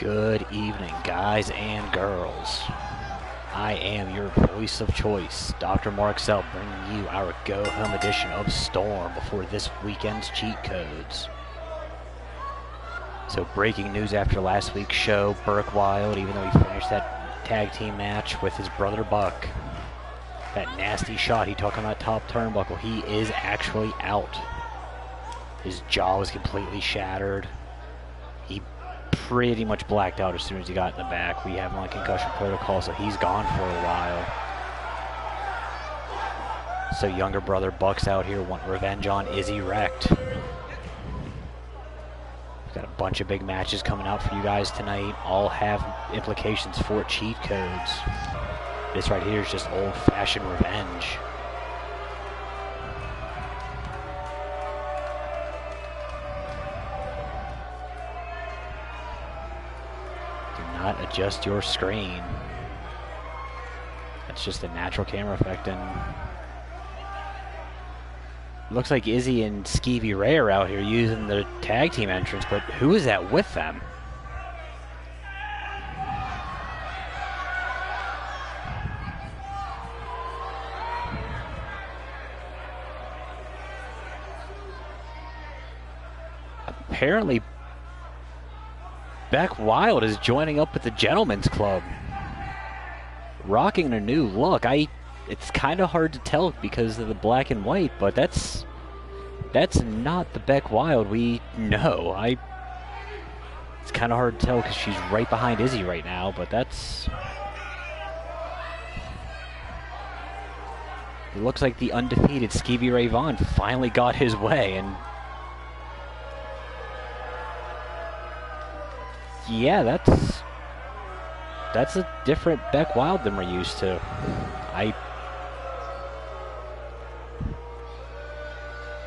Good evening, guys and girls. I am your voice of choice, DrMarxout, bringing you our go-home edition of Storm before this weekend's cheat codes. So, breaking news after last week's show, Burke Wild, even though he finished that tag team match with his brother Buck, that nasty shot he took on that top turnbuckle, he is actually out. His jaw was completely shattered. He pretty much blacked out as soon as he got in the back. We have him on concussion protocol, so he's gone for a while. So younger brother Buck's out here wanting revenge on Izzy Wrecked. We've got a bunch of big matches coming out for you guys tonight. All have implications for cheat codes. This right here is just old-fashioned revenge. Not adjust your screen. That's just a natural camera effect, and looks like Izzy and Skeevy Ray are out here using the tag team entrance, but who is that with them? Apparently Beck Wild is joining up with the Gentleman's Club, rocking a new look. It's kind of hard to tell because of the black and white, but that's not the Beck Wild we know. It's kind of hard to tell because she's right behind Izzy right now, but it looks like the undefeated Skeevy Ray Vaughan finally got his way, and yeah, that's a different Beck Wild than we're used to.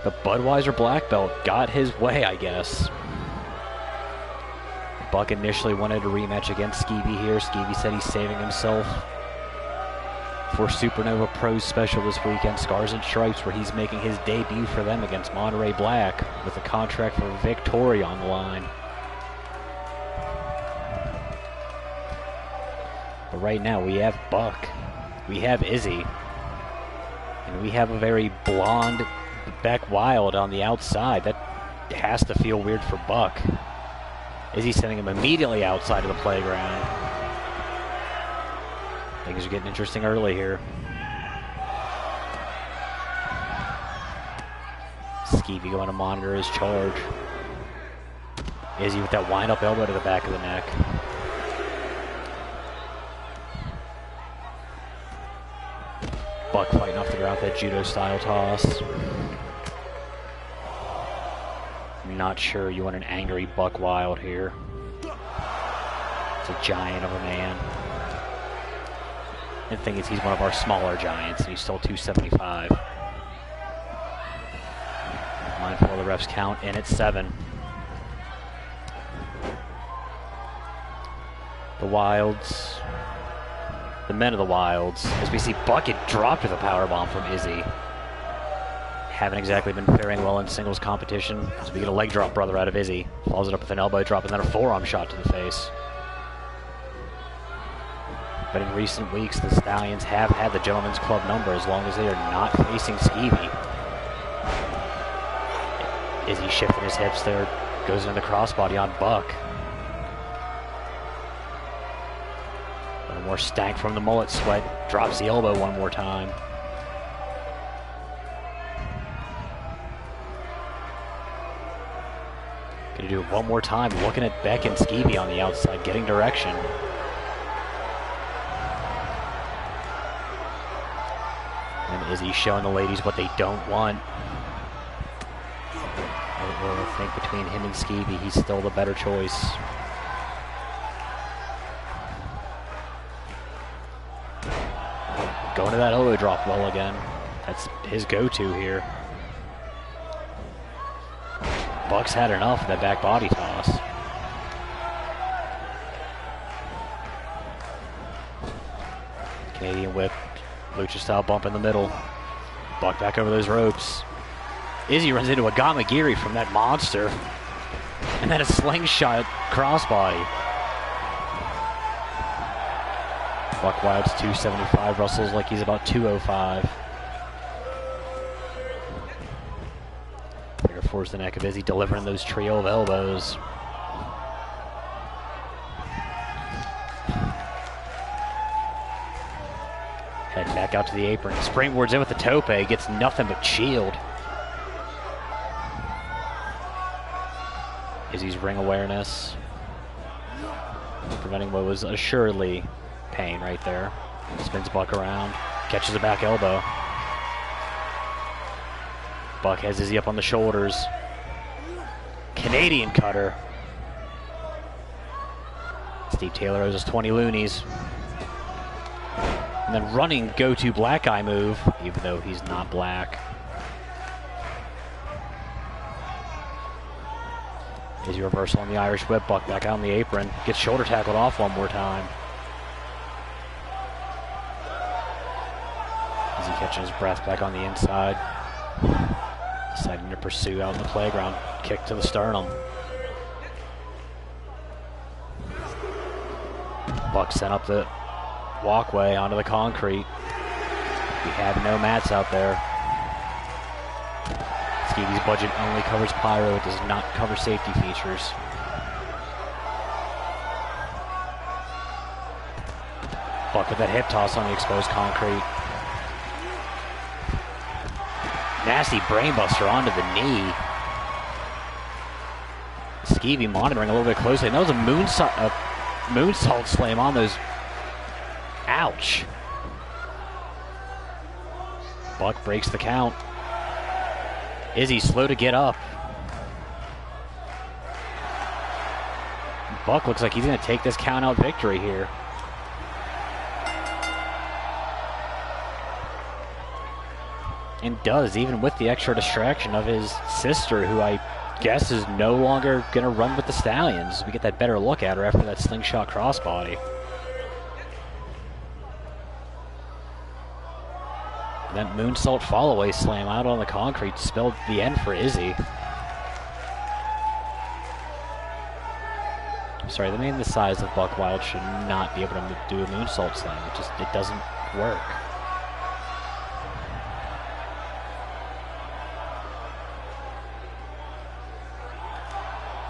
The Budweiser black belt got his way, I guess. Buck initially wanted a rematch against Skeevy here. Skeevy said he's saving himself for Supernova Pro's special this weekend, Scars and Stripes, where he's making his debut for them against Monterey Black with a contract for victory on the line. But right now we have Buck, we have Izzy, and we have a very blonde Beck Wild on the outside. That has to feel weird for Buck. Izzy sending him immediately outside of the playground. Things are getting interesting early here. Skeevy going to monitor his charge. Izzy with that wind-up elbow to the back of the neck. Buck fighting off the ground with that judo-style toss. I'm not sure you want an angry Buck Wild here. It's a giant of a man. And the thing is, he's one of our smaller giants, and he's still 275. Mindful of the ref's count, and it's 7. The Wilds, the men of the Wilds, as we see Buck get dropped with a powerbomb from Izzy. Haven't exactly been faring well in singles competition, as we get a leg drop brother out of Izzy. Follows it up with an elbow drop and then a forearm shot to the face. But in recent weeks, the Stallions have had the Gentleman's Club number as long as they are not facing Skeevy. Izzy shifting his hips there, goes into the crossbody on Buck. A little more stank from the mullet sweat, drops the elbow one more time. Gonna do it one more time, looking at Beck and Skeevy on the outside, getting direction. And Izzy showing the ladies what they don't want. I think between him and Skeevy, he's still the better choice. Going to that elbow drop well again. That's his go-to here. Buck's had enough of that back body toss. Canadian whip, lucha style bump in the middle. Buck back over those ropes. Izzy runs into a Gamagiri from that monster. And then a slingshot crossbody. Buck Wild's 275. Russell's like he's about 205. There force the neck of Izzy, delivering those trio of elbows. Heading back out to the apron. Springboards in with the tope. Gets nothing but shield. Izzy's ring awareness. Preventing what was assuredly pain right there. Spins Buck around. Catches a back elbow. Buck has Izzy up on the shoulders. Canadian cutter. Steve Taylor owes us 20 loonies. And then running go-to black eye move, even though he's not black. Izzy reversal on the Irish whip. Buck back out on the apron. Gets shoulder tackled off one more time. Izzy catching his breath back on the inside. Deciding to pursue out in the playground. Kick to the sternum. Buck sent up the walkway onto the concrete. We have no mats out there. Skeevy's budget only covers pyro. It does not cover safety features. Buck with that hip toss on the exposed concrete. Nasty brainbuster onto the knee. Skeevy monitoring a little bit closely. And that was a moonsault slam on those. Ouch. Buck breaks the count. Izzy slow to get up. Buck looks like he's going to take this count out victory here. And does, even with the extra distraction of his sister, who I guess is no longer going to run with the Stallions. We get that better look at her after that slingshot crossbody. That moonsault fallaway slam out on the concrete spelled the end for Izzy. I'm sorry, the man the size of Buck Wild should not be able to do a moonsault slam. It doesn't work.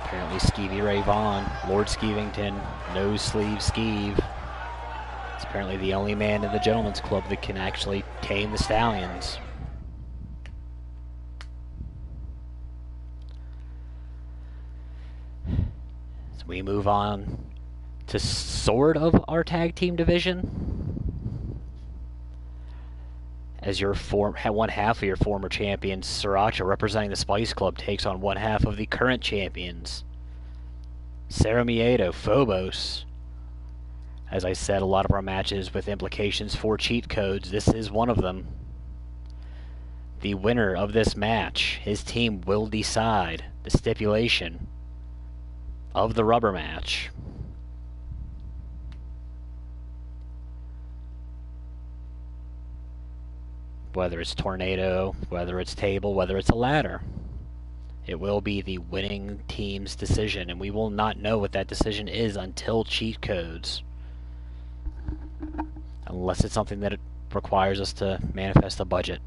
Apparently Skeevy Ray Vaughn, Lord Skeevington, nose sleeve Skeeve. It's apparently the only man in the Gentleman's Club that can actually tame the Stallions. So we move on to sort of our tag team division. As your one half of your former champions, Sriracha, representing the Spice Club, takes on one half of the current champions, Sarah Miedo, Phobos. As I said, a lot of our matches with implications for cheat codes. This is one of them. The winner of this match, his team will decide the stipulation of the rubber match. Whether it's tornado, whether it's table, whether it's a ladder. It will be the winning team's decision, and we will not know what that decision is until cheat codes. Unless it's something that it requires us to manifest a budget.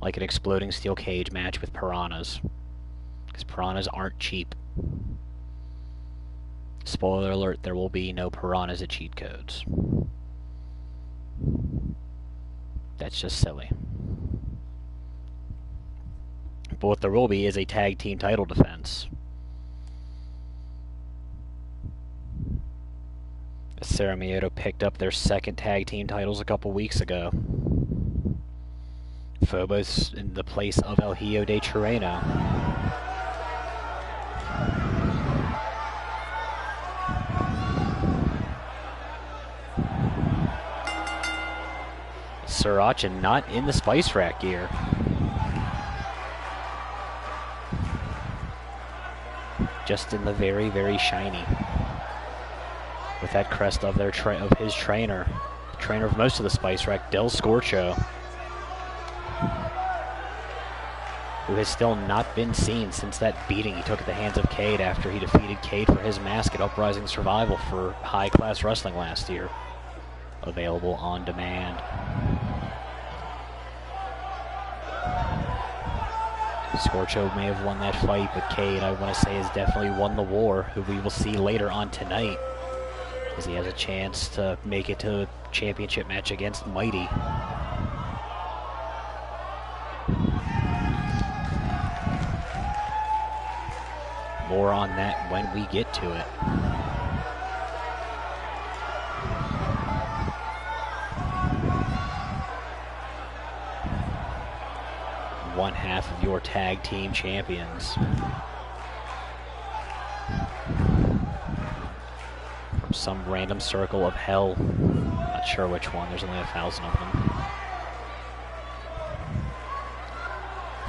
Like an exploding steel cage match with piranhas. Because piranhas aren't cheap. Spoiler alert, there will be no piranhas at cheat codes. That's just silly. But what there will be is a tag team title defense. Sarah Miedo picked up their second tag team titles a couple weeks ago. Phobos in the place of El Hijo de Chireno. Sriracha not in the Spice Rack gear. Just in the very, very shiny. With that crest of his trainer, the trainer of most of the Spice Rack, Del Scorcho, who has still not been seen since that beating he took at the hands of Cade after he defeated Cade for his mask at Uprising Survival for high-class wrestling last year. available on demand. Scorcho may have won that fight, but Cade, I want to say, has definitely won the war, who we will see later on tonight, as he has a chance to make it to a championship match against Mighty. More on that when we get to it. One half of your tag team champions. From some random circle of hell. Not sure which one, there's only 1,000 of them.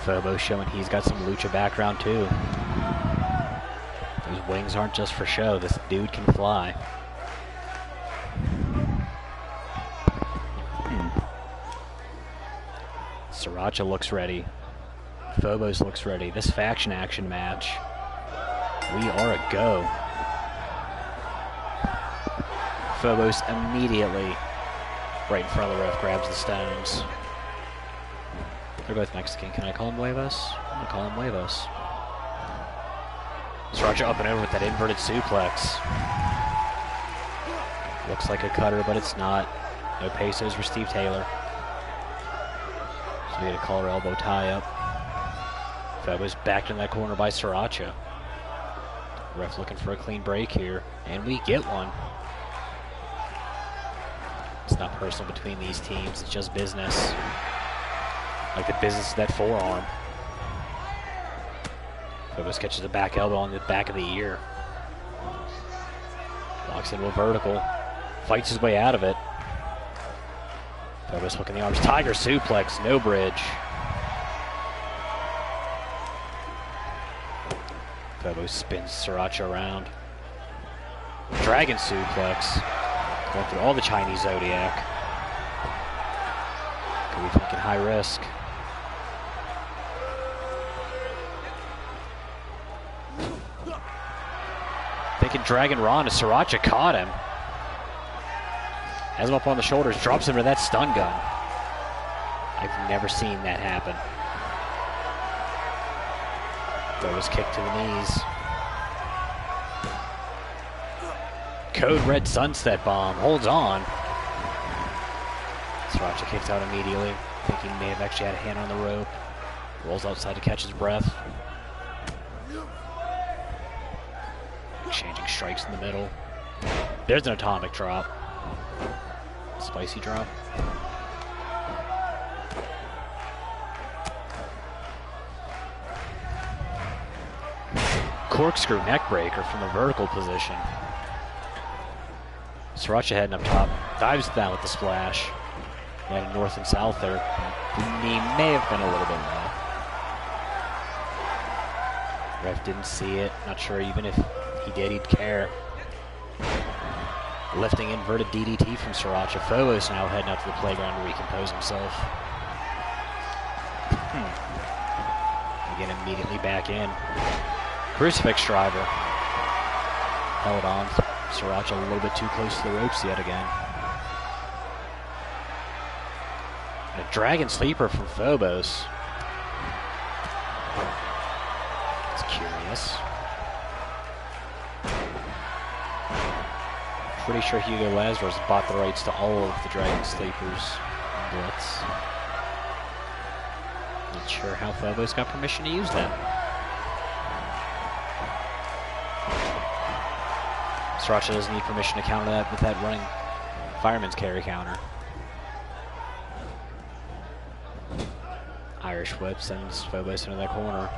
Phobo showing he's got some lucha background too. Those wings aren't just for show, this dude can fly. Sriracha looks ready. Phobos looks ready. This faction action match, we are a go. Phobos immediately, right in front of the ref, grabs the stones. They're both Mexican. Can I call him huevos? I'm gonna call him huevos. Sriracha up and over with that inverted suplex. Looks like a cutter, but it's not. No pesos for Steve Taylor. So we had a collar elbow tie up. Phobos backed in that corner by Sriracha. Ref looking for a clean break here, and we get one. It's not personal between these teams, it's just business. Like the business of that forearm. Phobos catches a back elbow on the back of the ear. Locks into a vertical. Fights his way out of it. Phobos hooking the arms. Tiger suplex, no bridge. Phobos spins Sriracha around. Dragon suplex. Going through all the Chinese Zodiac. Could be thinking high risk. Thinking Dragon Ron as Sriracha caught him. Has him up on the shoulders, drops him to that stun gun. I've never seen that happen. Phobos kick to the knees. Code Red Sunset Bomb, holds on. Sriracha kicks out immediately. Thinking he may have actually had a hand on the rope. Rolls outside to catch his breath. Exchanging strikes in the middle. There's an atomic drop. Spicy drop. Corkscrew neckbreaker from the vertical position. Sriracha heading up top. Dives down with the splash. Landed north and south there. The knee may have been a little bit low. Ref didn't see it. Not sure even if he did, he'd care. Lifting inverted DDT from Sriracha. Phobos now heading out to the playground to recompose himself. Again, immediately back in. Crucifix driver. Held on. Sriracha a little bit too close to the ropes yet again. And a dragon sleeper from Phobos. It's curious. Pretty sure Hugo Lazarus bought the rights to all of the Dragon Sleepers Blitz. Not sure how Phobos got permission to use them. Sriracha doesn't need permission to counter that with that running fireman's carry counter. Irish whip sends Phobos into that corner.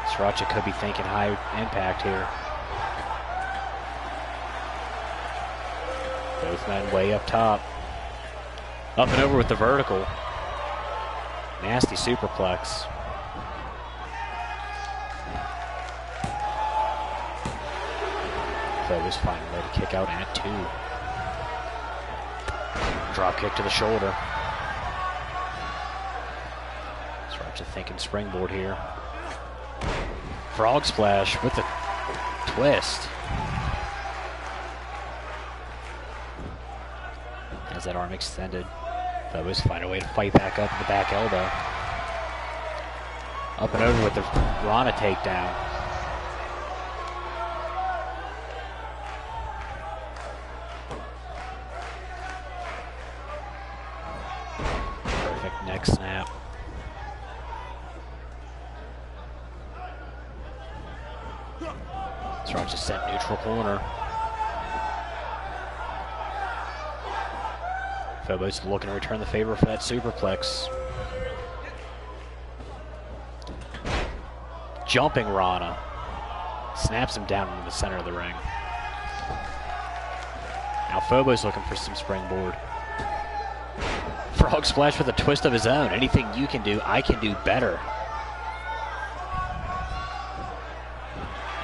Sriracha could be thinking high impact here. Both men way up top. Up and over with the vertical. Nasty superplex. Phobos finding a way to kick out at 2. Drop kick to the shoulder. Sriracha thinking springboard here. Frog splash with the twist. has that arm extended. Phobos find a way to fight back up with the back elbow. Up and over with the Rana takedown. Perfect neck snap. Sriracha set neutral corner. Phobos looking to return the favor for that superplex. Jumping Rana. Snaps him down into the center of the ring. Now Phobos looking for some springboard. Frog splash with a twist of his own. Anything you can do, I can do better.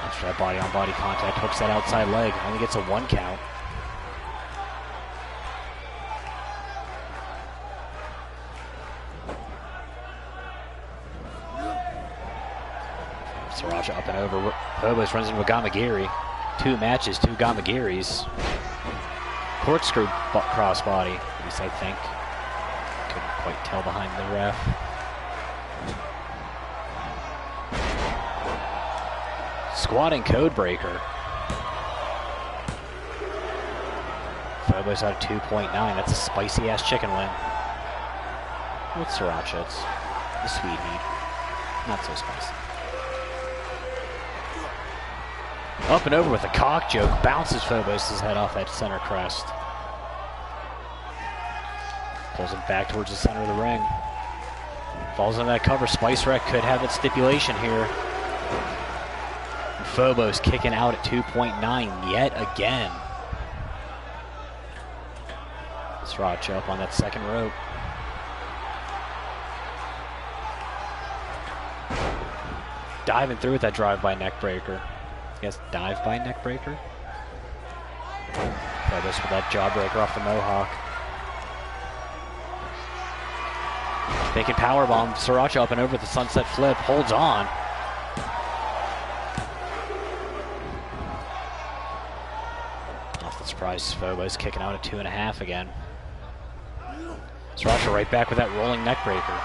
After that body-on-body contact, hooks that outside leg. Only gets a 1 count. Sriracha up and over. Phobos runs into a Gamagiri. 2 matches, 2 Gamagiris. Corkscrew crossbody, at least I think. Couldn't quite tell behind the ref. Squatting codebreaker. Phobos out of 2.9. That's a spicy ass chicken wing. With Sriracha, it's the sweet meat. Not so spicy. Up and over with a cock joke. Bounces Phobos' head off that center crest. Pulls him back towards the center of the ring. Falls on that cover. Spice Wreck could have its stipulation here. And Phobos kicking out at 2.9 yet again. Sriracha up on that second rope. Diving through with that drive-by neck breaker. Yes, dive-by neck breaker. Phobos with that jawbreaker off the Mohawk. Making powerbomb. Sriracha up and over the sunset flip. Holds on. Off the surprise, Phobos kicking out at 2.5 again. Sriracha right back with that rolling neck breaker.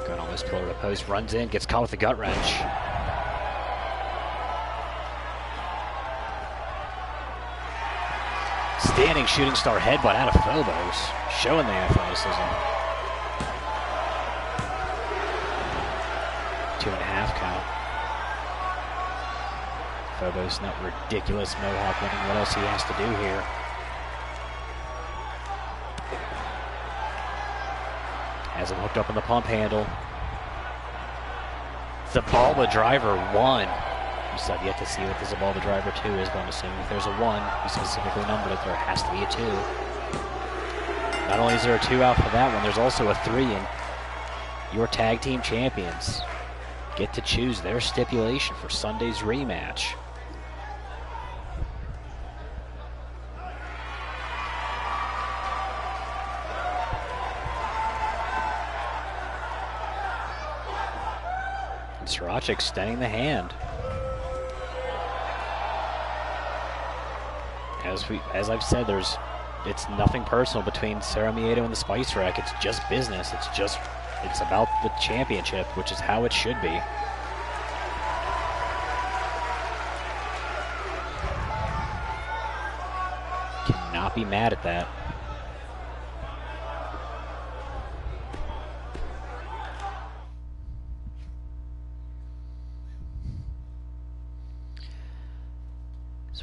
Going almost pillar to post. Runs in. Gets caught with the gut wrench. Standing shooting star headbutt out of Phobos, showing the athleticism. 2.5 count. Phobos not ridiculous Mohawk winning. What else he has to do here? Has him hooked up on the pump handle. Zabalba driver 1. We still have yet to see what the Zabalba driver 2 is, but I'm assuming if there's a 1, we specifically numbered it, there has to be a 2. Not only is there a 2 out for that one, there's also a 3, and your tag team champions get to choose their stipulation for Sunday's rematch. And Sriracha extending the hand. As I've said, it's nothing personal between Cerro Miedo and the Spice Rack. It's just business. It's about the championship, which is how it should be. Cannot be mad at that.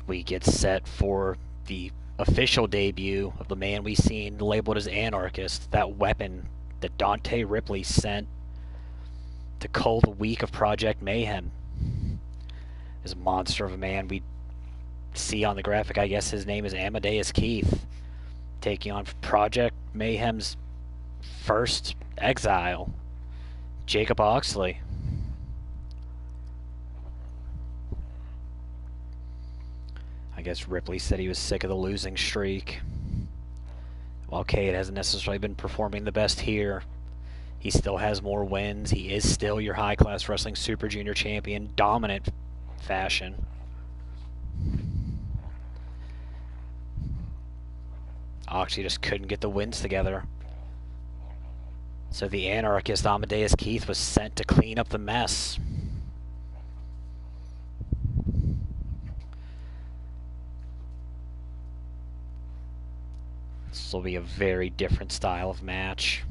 We get set for the official debut of the man we've seen labeled as Anarchist, that weapon that Dante Ripley sent to cull the week of Project Mayhem. This monster of a man we see on the graphic, I guess his name is Amadeus Keith, taking on Project Mayhem's first exile, Jacob Oxley. I guess Ripley said he was sick of the losing streak. While Cade hasn't necessarily been performing the best here, He still has more wins. He is still your high-class wrestling Super Junior champion, dominant fashion. Oxy just couldn't get the wins together. So the anarchist Amadeus Keith was sent to clean up the mess. This will be a very different style of match.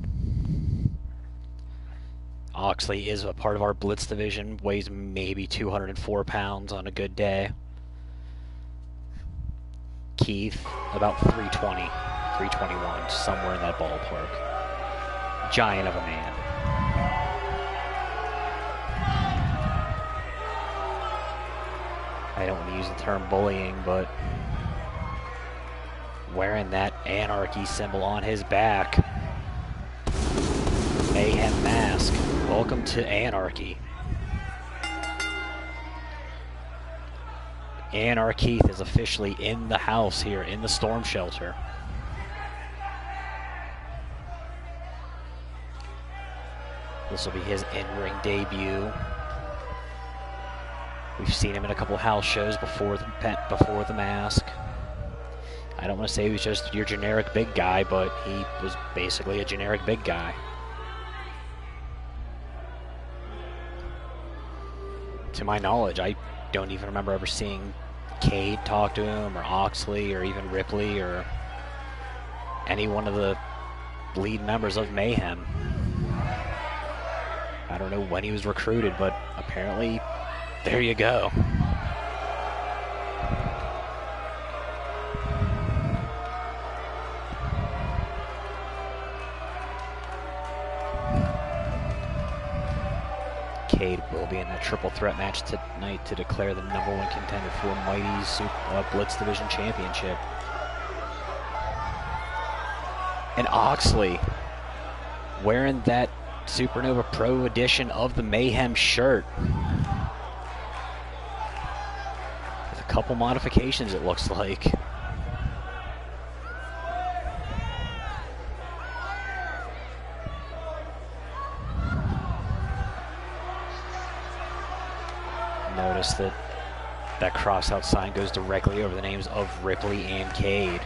Oxley is a part of our Blitz division, weighs maybe 204 pounds on a good day. Keith, about 320, 321, somewhere in that ballpark. Giant of a man. I don't want to use the term bullying, but wearing that anarchy symbol on his back. Mayhem mask. Welcome to anarchy. Anarchy is officially in the house here in the storm shelter. This will be his in-ring debut. We've seen him in a couple house shows before the mask. I don't want to say he was just your generic big guy, but he was basically a generic big guy. To my knowledge, I don't even remember ever seeing Cade talk to him, or Oxley, or even Ripley, or any one of the lead members of Mayhem. I don't know when he was recruited, but apparently, there you go. Cade will be in a triple threat match tonight to declare the #1 contender for Mighty's Blitz Division Championship. And Oxley, wearing that Supernova Pro edition of the Mayhem shirt. With a couple modifications, it looks like. Notice that cross-out sign goes directly over the names of Ripley and Cade.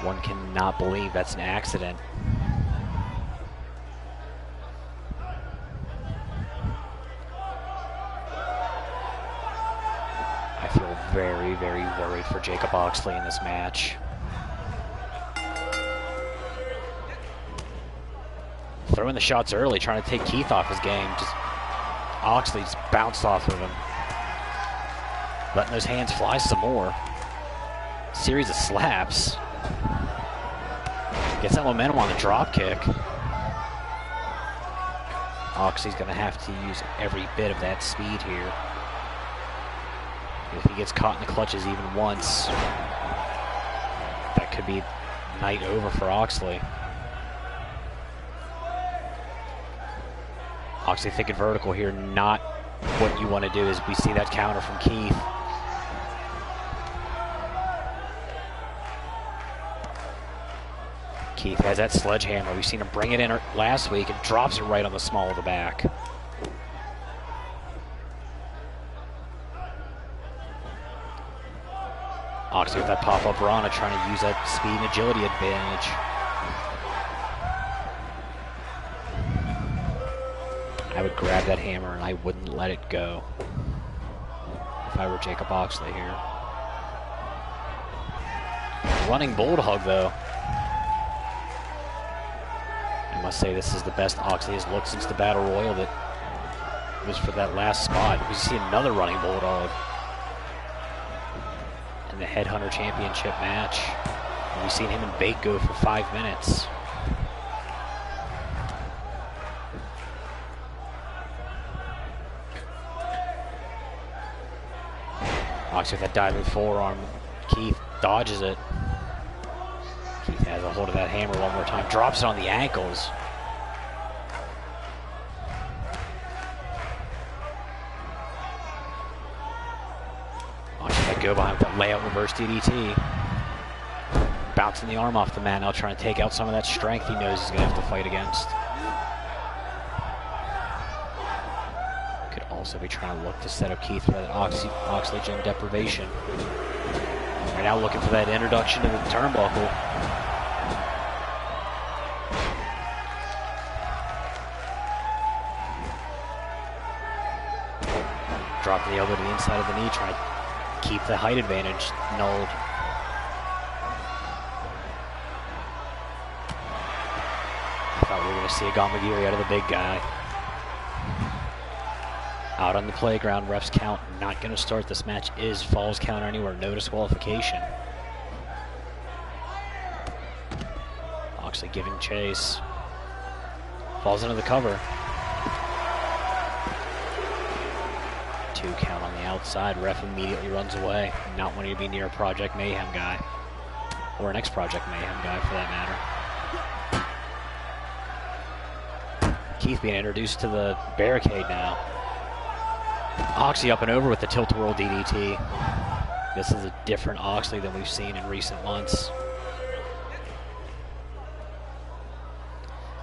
One cannot believe that's an accident. I feel very, very worried for Jacob Oxley in this match. Throwing the shots early, trying to take Keith off his game. Oxley just bounced off of him. Letting those hands fly some more. Series of slaps. Gets that momentum on the drop kick. Oxley's going to have to use every bit of that speed here. If he gets caught in the clutches even once, that could be night over for Oxley. Oxley thinking vertical here, not what you want to do. As we see that counter from Keith. Keith has that sledgehammer. We've seen him bring it in last week and drops it right on the small of the back. Oxley with that pop-up Rana, trying to use that speed and agility advantage. I would grab that hammer and I wouldn't let it go if I were Jacob Oxley here. Running bulldog though. I must say this is the best Oxley has looked since the Battle Royal that was for that last spot. We see another running bulldog in the Headhunter Championship match. And we've seen him and Bate go for 5 minutes. Oxley with that diving forearm. Keith dodges it. Keith has a hold of that hammer one more time. Drops it on the ankles. Oxley let go behind with that layout reverse DDT. Bouncing the arm off the mat now, trying to take out some of that strength he knows he's going to have to fight against. also be trying to look to set up Keith for that oxygen deprivation. Right now looking for that introduction to the turnbuckle. Dropping the elbow to the inside of the knee, trying to keep the height advantage nulled. I thought we were going to see a Gamagiri out of the big guy. Out on the playground, refs count not going to start. This match is falls count anywhere, no disqualification. Oxley giving chase. Falls into the cover. 2 count on the outside. Ref immediately runs away, not wanting to be near a Project Mayhem guy. Or an ex-Project Mayhem guy, for that matter. Keith being introduced to the barricade now. Oxley up and over with the tilt-a-whirl DDT. This is a different Oxley than we've seen in recent months.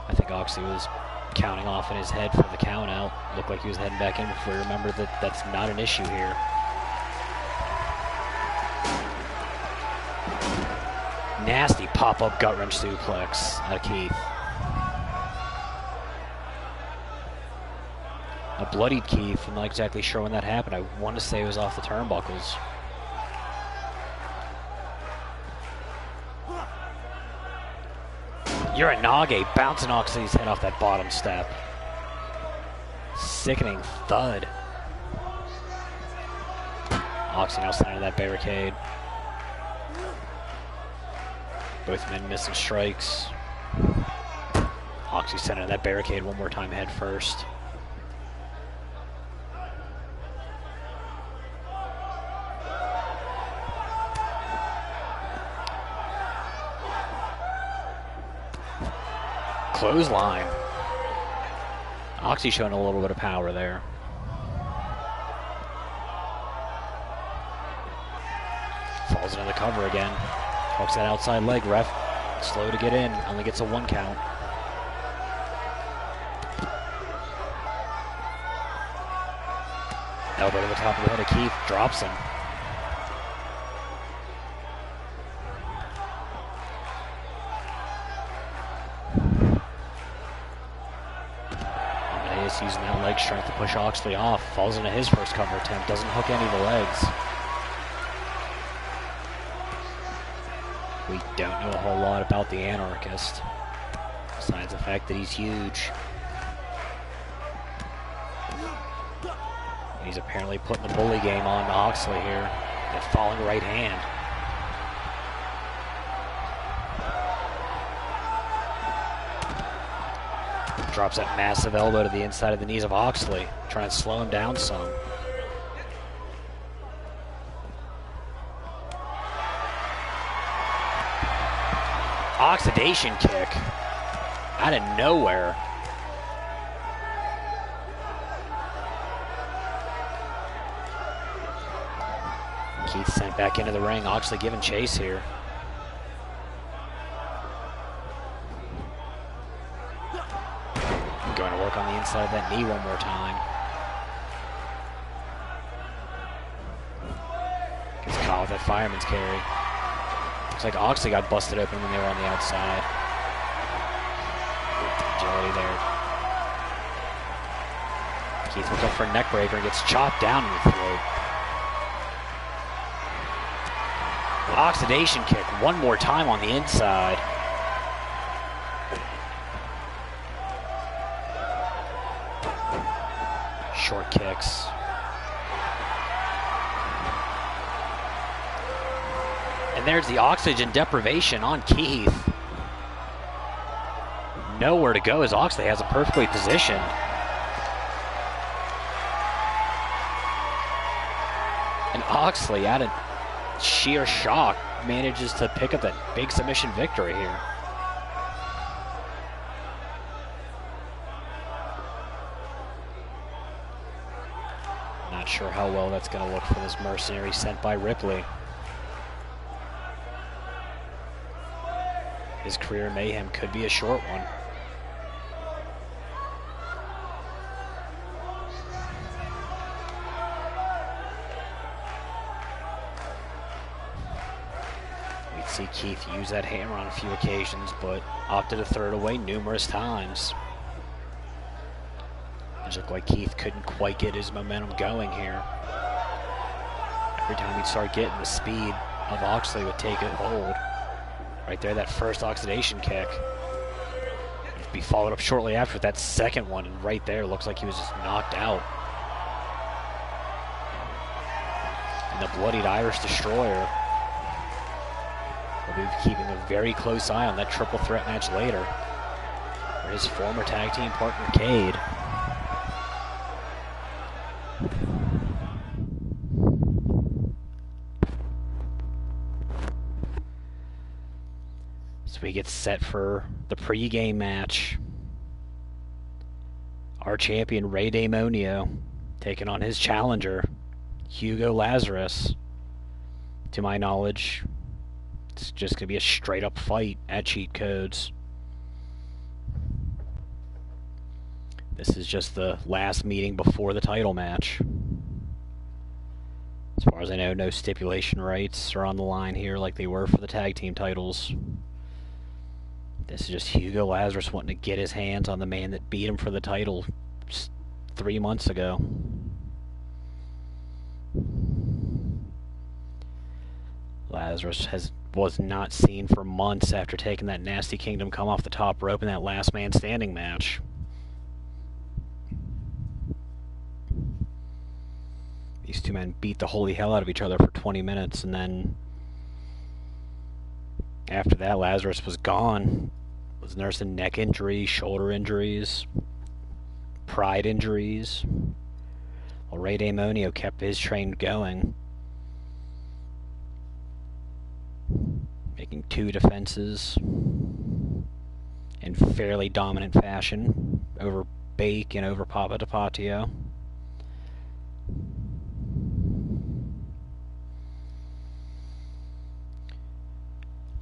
I think Oxley was counting off in his head for the count out. Looked like he was heading back in before he remembered that that's not an issue here. Nasty pop-up gut wrench suplex out of Keith. A bloodied Keith. I'm not exactly sure when that happened. I want to say it was off the turnbuckles. Uranage bouncing Oxley's head off that bottom step. Sickening thud. Oxley now center that barricade. Both men missing strikes. Oxley center that barricade one more time head first. Clothesline. Oxy showing a little bit of power there. Falls into the cover again. Hooks that outside leg. Ref slow to get in. Only gets a 1 count. Elbow to the top of the head of Keith. Drops him. Using that leg strength to push Oxley off. Falls into his first cover attempt. Doesn't hook any of the legs. We don't know a whole lot about the Anarchist, besides the fact that he's huge. And he's apparently putting the bully game on Oxley here. That falling right hand. Drops that massive elbow to the inside of the knees of Oxley, trying to slow him down some. Oxidation kick out of nowhere. Keith sent back into the ring. Oxley giving chase here. Going to work on the inside of that knee one more time. Gets caught with that fireman's carry. Looks like Oxley got busted open when they were on the outside. Agility there. Keith looks up for a neck breaker and gets chopped down in the throat. Oxidation kick one more time on the inside. Short kicks. And there's the oxygen deprivation on Keith. Nowhere to go as Oxley has him perfectly positioned. And Oxley, out of sheer shock, manages to pick up that big submission victory here. Not sure how well that's going to look for this mercenary sent by Ripley. His career mayhem could be a short one. Keith used that hammer on a few occasions, but opted to throw it away numerous times. It looked like Keith couldn't quite get his momentum going here. Every time he'd start getting the speed of Oxley would take a hold. Right there, that first oxidation kick. It'd be followed up shortly after with that second one, and right there looks like he was just knocked out. And the bloodied Irish Destroyer will be keeping a very close eye on that triple threat match later, where his former tag team partner Cade we get set for the pre-game match. Our champion Ray Damonio taking on his challenger Hugo Lazarus. To my knowledge, it's just going to be a straight up fight at Cheat Codes. This is just the last meeting before the title match. As far as I know, no stipulation rights are on the line here like they were for the tag team titles. This is just Hugo Lazarus wanting to get his hands on the man that beat him for the title just 3 months ago. Lazarus was not seen for months after taking that Nasty Kingdom come off the top rope in that last man standing match. These two men beat the holy hell out of each other for 20 minutes, and then after that, Lazarus was gone. Was nursing neck injuries, shoulder injuries, pride injuries. Well, Ray Damonio kept his train going, making 2 defenses in fairly dominant fashion over Bake and over Papa DiPatio.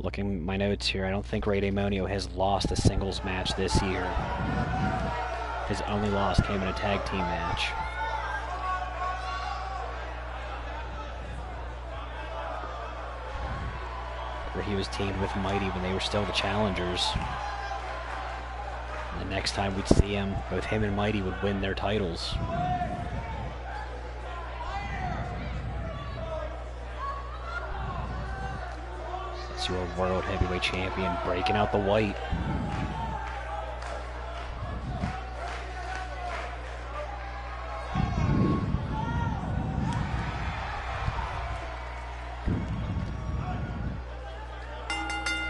Looking at my notes here, I don't think Ray Damonio has lost a singles match this year. His only loss came in a tag team match. Where he was teamed with Mighty when they were still the challengers. And the next time we'd see him, both him and Mighty would win their titles. Your world heavyweight champion breaking out the white.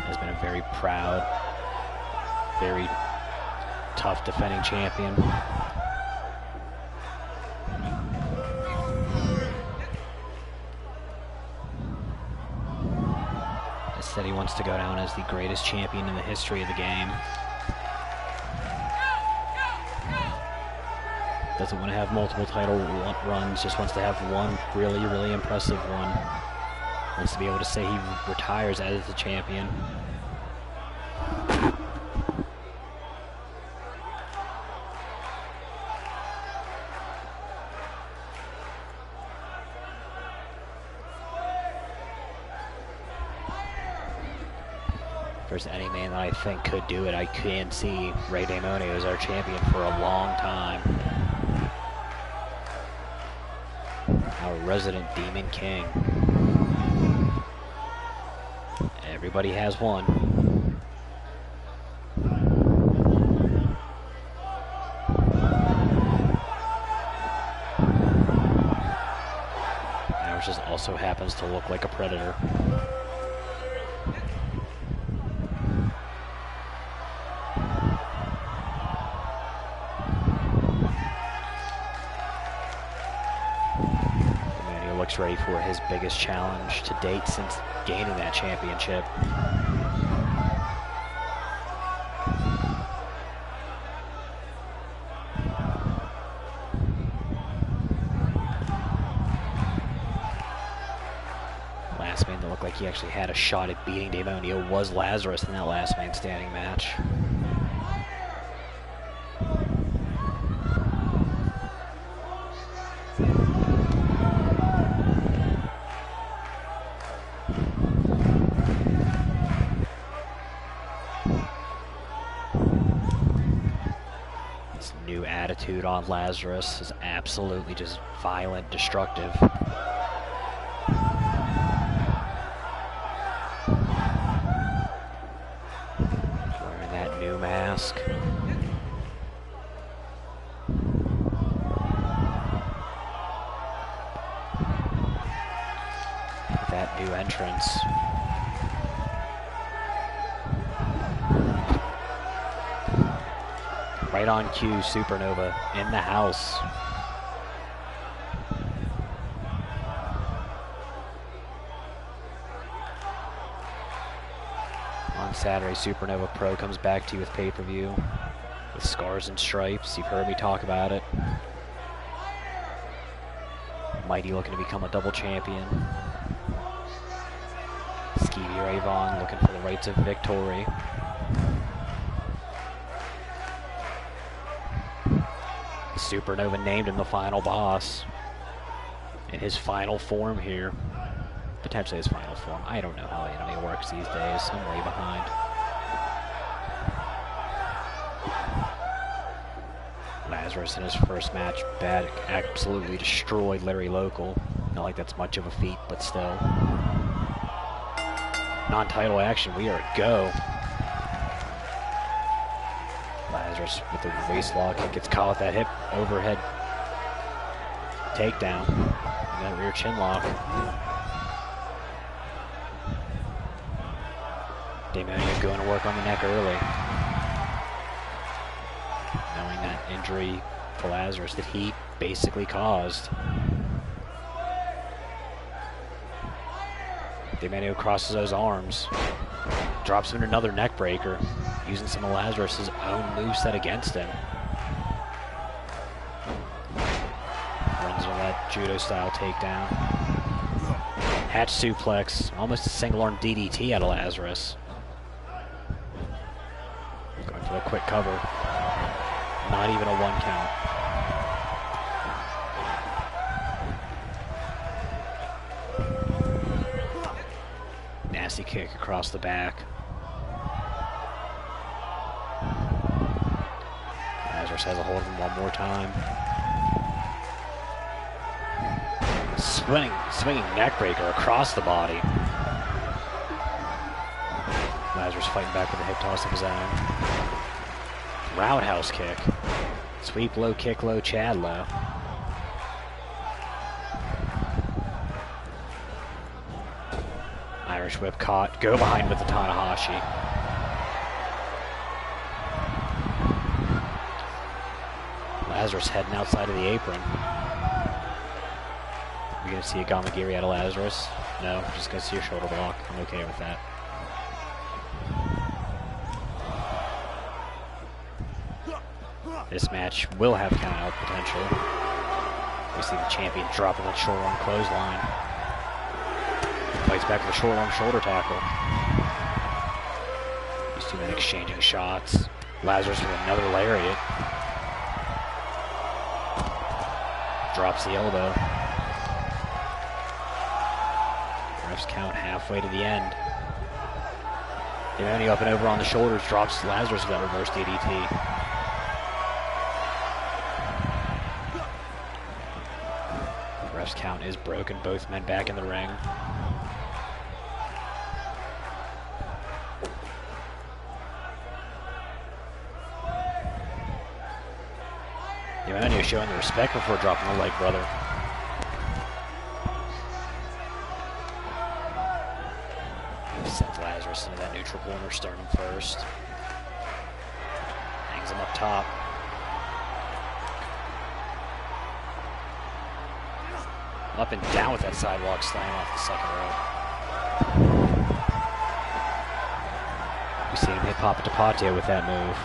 Has been a very proud, very tough defending champion. Said he wants to go down as the greatest champion in the history of the game. Doesn't want to have multiple title runs, just wants to have one really, really impressive one. Wants to be able to say he retires as the champion. If there's any man that I think could do it, I can see Ray Damonio as our champion for a long time. Our resident Demon King. Everybody has one. Ours just also happens to look like a predator. Ready for his biggest challenge to date since gaining that championship. Last man that looked like he actually had a shot at beating Damonio was Lazarus in that last man standing match. new attitude on Lazarus is absolutely just violent, destructive. Wearing that new mask. That new entrance. Right on cue, Supernova in the house. On Saturday, Supernova Pro comes back to you with pay-per-view with Scars and Stripes. You've heard me talk about it. Mighty looking to become a double champion. Skeevy Ravon looking for the rights of victory. Supernova named him the final boss in his final form here. Potentially his final form. I don't know how anime works these days. I'm way behind. Lazarus in his first match, bad, absolutely destroyed Larry Local. Not like that's much of a feat, but still. Non-title action, we are a go. Lazarus with the waist lock, gets caught with that hip overhead takedown. And that rear chin lock. Demonio going to work on the neck early. Knowing that injury to Lazarus that he basically caused. Demonio crosses those arms. Drops him in another neck breaker, using some of Lazarus' own moveset against him. Runs with that judo-style takedown. Hatch suplex, almost a single-arm DDT out of Lazarus. Going for a quick cover. Not even a 1 count. Nasty kick across the back. Lazarus has a hold of him one more time. Swinging neck breaker across the body. Lazarus fighting back with a hip toss of his own. Roundhouse kick. Sweep low, kick low, Chad low. Irish whip caught. Go behind with the Tanahashi. Lazarus heading outside of the apron. We're going to see a Gamagiri out of Lazarus. No, I'm just going to see a shoulder block. I'm okay with that. This match will have count-out potential. We see the champion dropping that short arm clothesline. Fights back with a short arm shoulder tackle. These two men exchanging shots. Lazarus with another lariat. Drops the elbow. Refs count halfway to the end. Demonio up and over on the shoulders, drops Lazarus with that reverse DDT. Refs count is broken, both men back in the ring. Demonio showing the respect before dropping the leg, brother. Sends Lazarus into that neutral corner, starting first. Hangs him up top. Up and down with that sidewalk slam off the second rope. We see him hit Papa Tapatio with that move.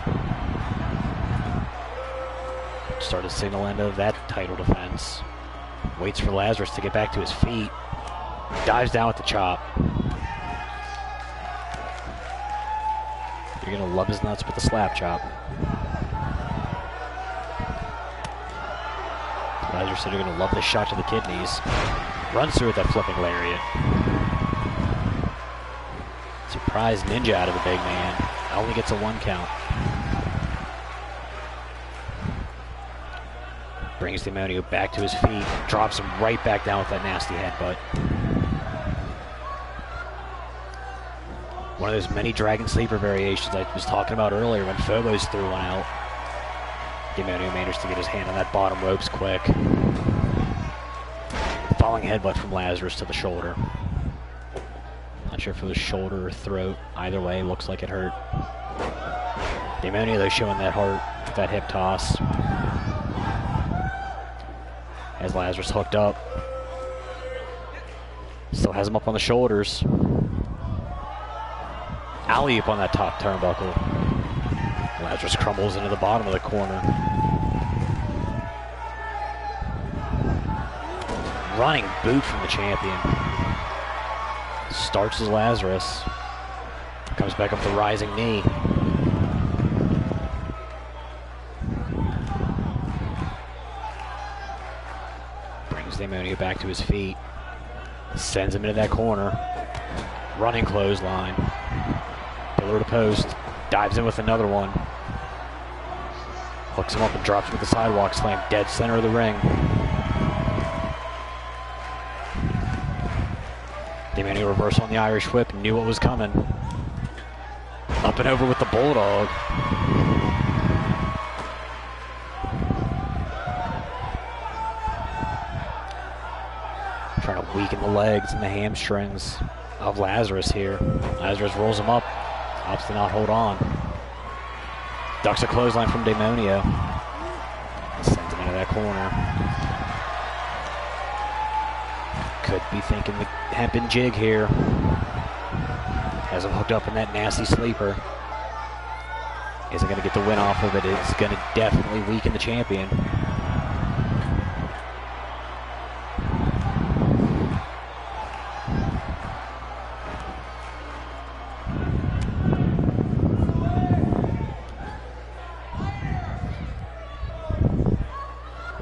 Started to signal end of that title defense. Waits for Lazarus to get back to his feet. Dives down with the chop. You're going to love his nuts with the slap chop. Lazarus said you're going to love this shot to the kidneys. Runs through with that flipping lariat. Surprise ninja out of the big man. Only gets a 1 count. Brings Demonio back to his feet, drops him right back down with that nasty headbutt. One of those many Dragon Sleeper variations I was talking about earlier when Phobos threw one out. Demonio managed to get his hand on that bottom ropes quick. Following headbutt from Lazarus to the shoulder. Not sure if it was shoulder or throat. Either way, looks like it hurt. Demonio though showing that heart with that hip toss. Has Lazarus hooked up. Still has him up on the shoulders. Alley-oop on that top turnbuckle. Lazarus crumbles into the bottom of the corner. Running boot from the champion. Starts as Lazarus. Comes back up the rising knee. Brings Demonio back to his feet. Sends him into that corner. Running clothesline. Pillar to post. Dives in with another one. Hooks him up and drops him with the sidewalk slam. Dead center of the ring. Demonio reversal on the Irish whip. Knew what was coming. Up and over with the Bulldog. Trying to weaken the legs and the hamstrings of Lazarus here. Lazarus rolls him up. Opts to not hold on. Ducks a clothesline from Demonio. Sends him into that corner. Could be thinking the hempen jig here. Has him hooked up in that nasty sleeper. Isn't going to get the win off of it. It's going to definitely weaken the champion.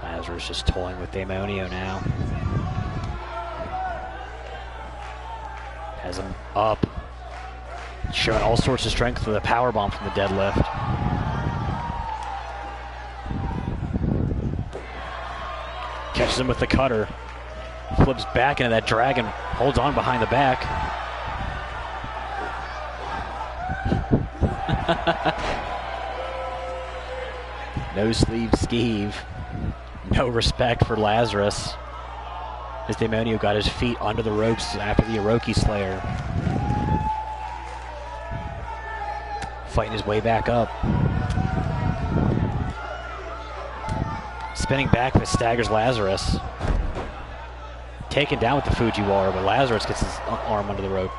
Lazarus just toying with Demonio now. Has him up. Showing all sorts of strength with a powerbomb from the deadlift. Catches him with the cutter. Flips back into that dragon. Holds on behind the back. No sleeve skeeve. No respect for Lazarus. As Demonio got his feet under the ropes after the Orochi Slayer. Fighting his way back up. Spinning back that staggers Lazarus. Taken down with the Fujiwara, but Lazarus gets his arm under the rope.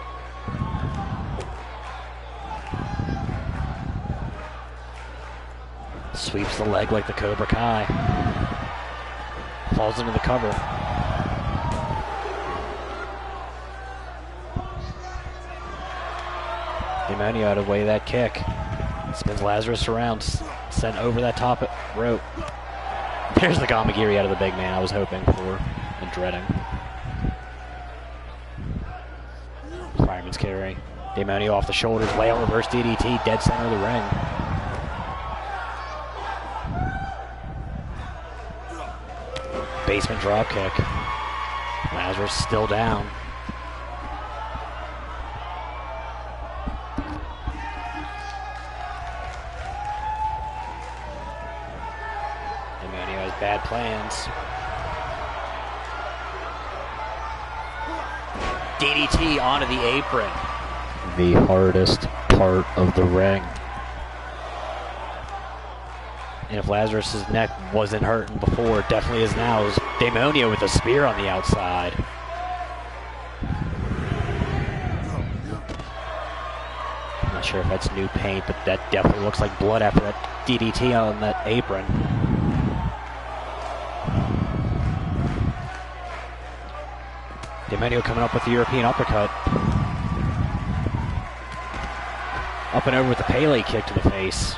Sweeps the leg like the Cobra Kai. Falls into the cover. Demonio out of the way of that kick. Spins Lazarus around, sent over that top rope. There's the Gamagiri out of the big man I was hoping for and dreading. Fireman's carry. Demonio off the shoulders, layout reverse DDT, dead center of the ring. Basement drop kick. Lazarus still down. Demonio has bad plans. DDT onto the apron. The hardest part of the ring. And if Lazarus' neck wasn't hurting before, it definitely is now. Is Demonio with a spear on the outside. I'm not sure if that's new paint, but that definitely looks like blood after that DDT on that apron. Demonio coming up with the European uppercut. Up and over with the Pele kick to the face.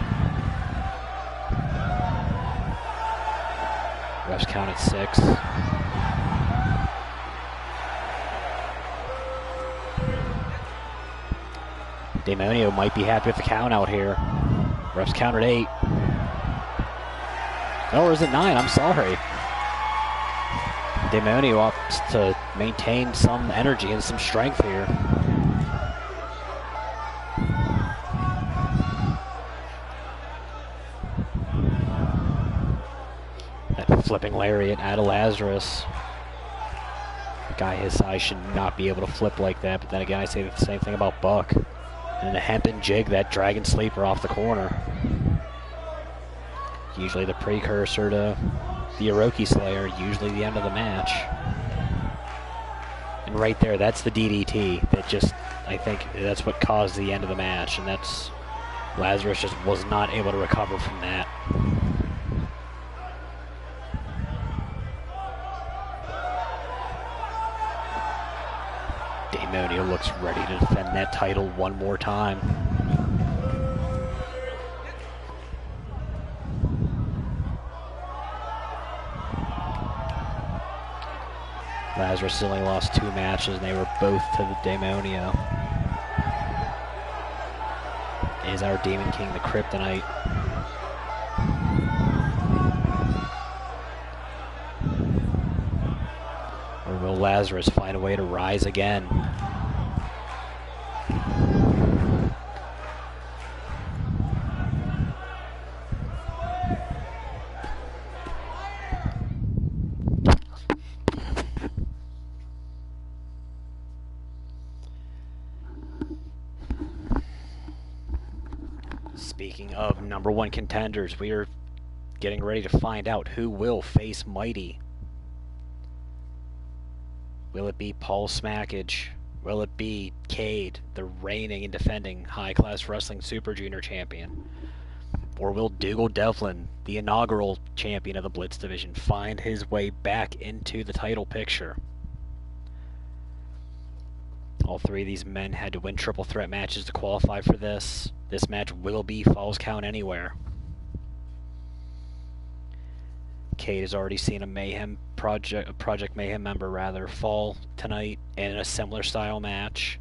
Refs count at 6. Demonio might be happy with the count out here. Refs count at 8. Or is it 9? I'm sorry. Demonio wants to maintain some energy and some strength here. That flipping lariat out of Lazarus. A guy his size should not be able to flip like that, but then again, I say the same thing about Buck. And the hempen jig, that dragon sleeper off the corner. Usually the precursor to the Orochi Slayer, usually the end of the match. And right there, that's the DDT that just, I think that's what caused the end of the match, and that's, Lazarus just was not able to recover from that. Demonio looks ready to defend that title one more time. Lazarus only lost 2 matches, and they were both to the Demonio. Is our Demon King the Kryptonite? Or will Lazarus find a way to rise again? Speaking of #1 contenders, we are getting ready to find out who will face Mighty. Will it be Paul Smackage? Will it be Cade, the reigning and defending high-class wrestling Super Junior champion? Or will Dougal Devlin, the inaugural champion of the Blitz division, find his way back into the title picture? All 3 of these men had to win triple threat matches to qualify for this. This match will be Falls Count Anywhere. Cade has already seen a Project Mayhem member fall tonight in a similar style match.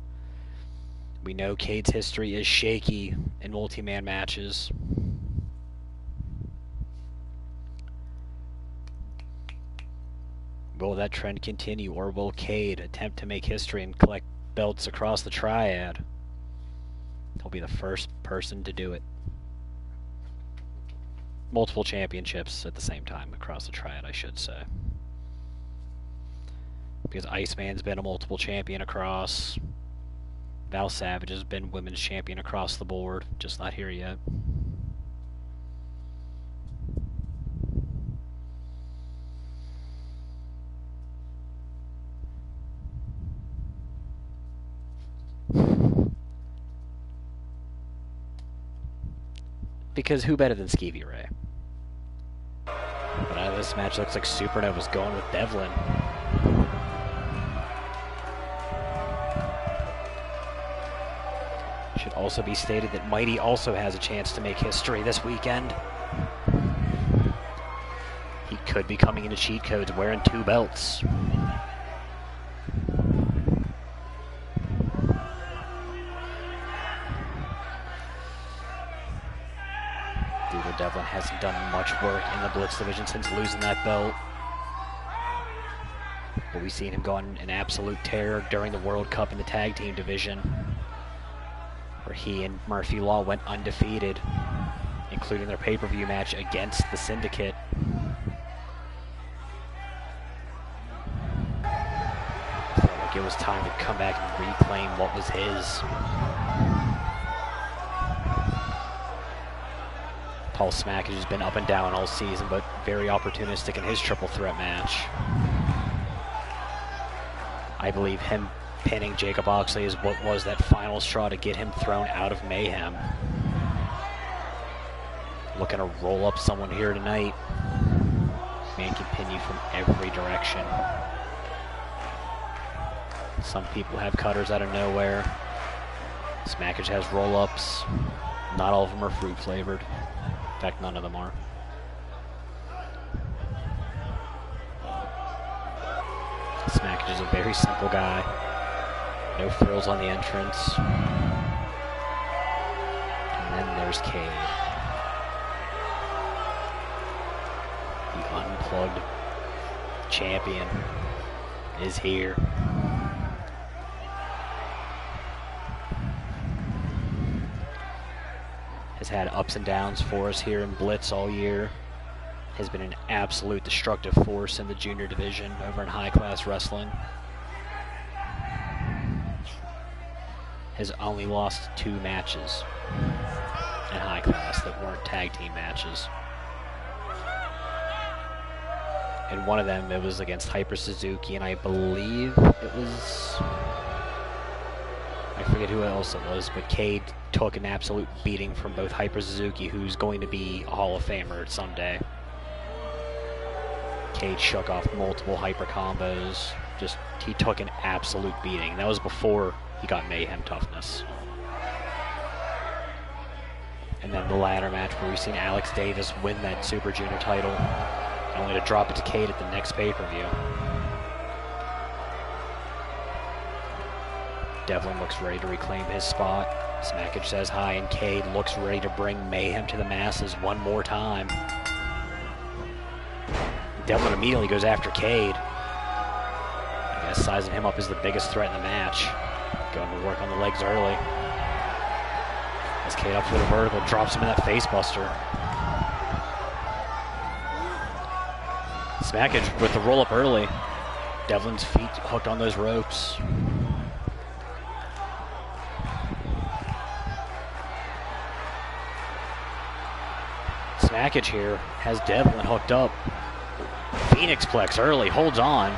We know Cade's history is shaky in multi-man matches. Will that trend continue, or will Cade attempt to make history and collect belts across the triad? He'll be the first person to do it. Multiple championships at the same time across the triad, I should say. Because Iceman's been a multiple champion across. Val Savage has been women's champion across the board, just not here yet. Because who better than Skeevy Ray? But out of this match, looks like Supernova's going with Devlin. Should also be stated that Mighty also has a chance to make history this weekend. He could be coming into cheat codes wearing 2 belts. Devlin hasn't done much work in the Blitz division since losing that belt. But we've seen him go on an absolute tear during the World Cup in the tag team division, where he and Murphy Law went undefeated, including their pay-per-view match against the Syndicate. I felt like it was time to come back and reclaim what was his. Paul Smackage has been up and down all season, but very opportunistic in his triple threat match. I believe him pinning Jacob Oxley is what was that final straw to get him thrown out of Mayhem. Looking to roll up someone here tonight. Man can pin you from every direction. Some people have cutters out of nowhere. Smackage has roll-ups. Not all of them are fruit flavored. In fact, none of them are. Smackage is a very simple guy. No frills on the entrance. And then there's Cade. Unplugged champion is here. Has had ups and downs for us here in Blitz all year. Has been an absolute destructive force in the junior division over in high class wrestling. Has only lost 2 matches in high class that weren't tag team matches. And one of them, it was against Hyper Suzuki, and I believe it was, I forget who else it was, but Cade took an absolute beating from both Hyper Suzuki, who's going to be a Hall of Famer someday. Cade shook off multiple Hyper combos. Just, he took an absolute beating. That was before he got Mayhem Toughness. And then the ladder match where we've seen Alex Davis win that Super Junior title, only to drop it to Cade at the next pay-per-view. Devlin looks ready to reclaim his spot. Smackage says hi, and Cade looks ready to bring mayhem to the masses one more time. Devlin immediately goes after Cade. I guess sizing him up as the biggest threat in the match. Going to work on the legs early. As Cade up for the vertical, drops him in that face buster. Smackage with the roll up early. Devlin's feet hooked on those ropes. Smackage here has Devlin hooked up. Phoenix Plex early, holds on.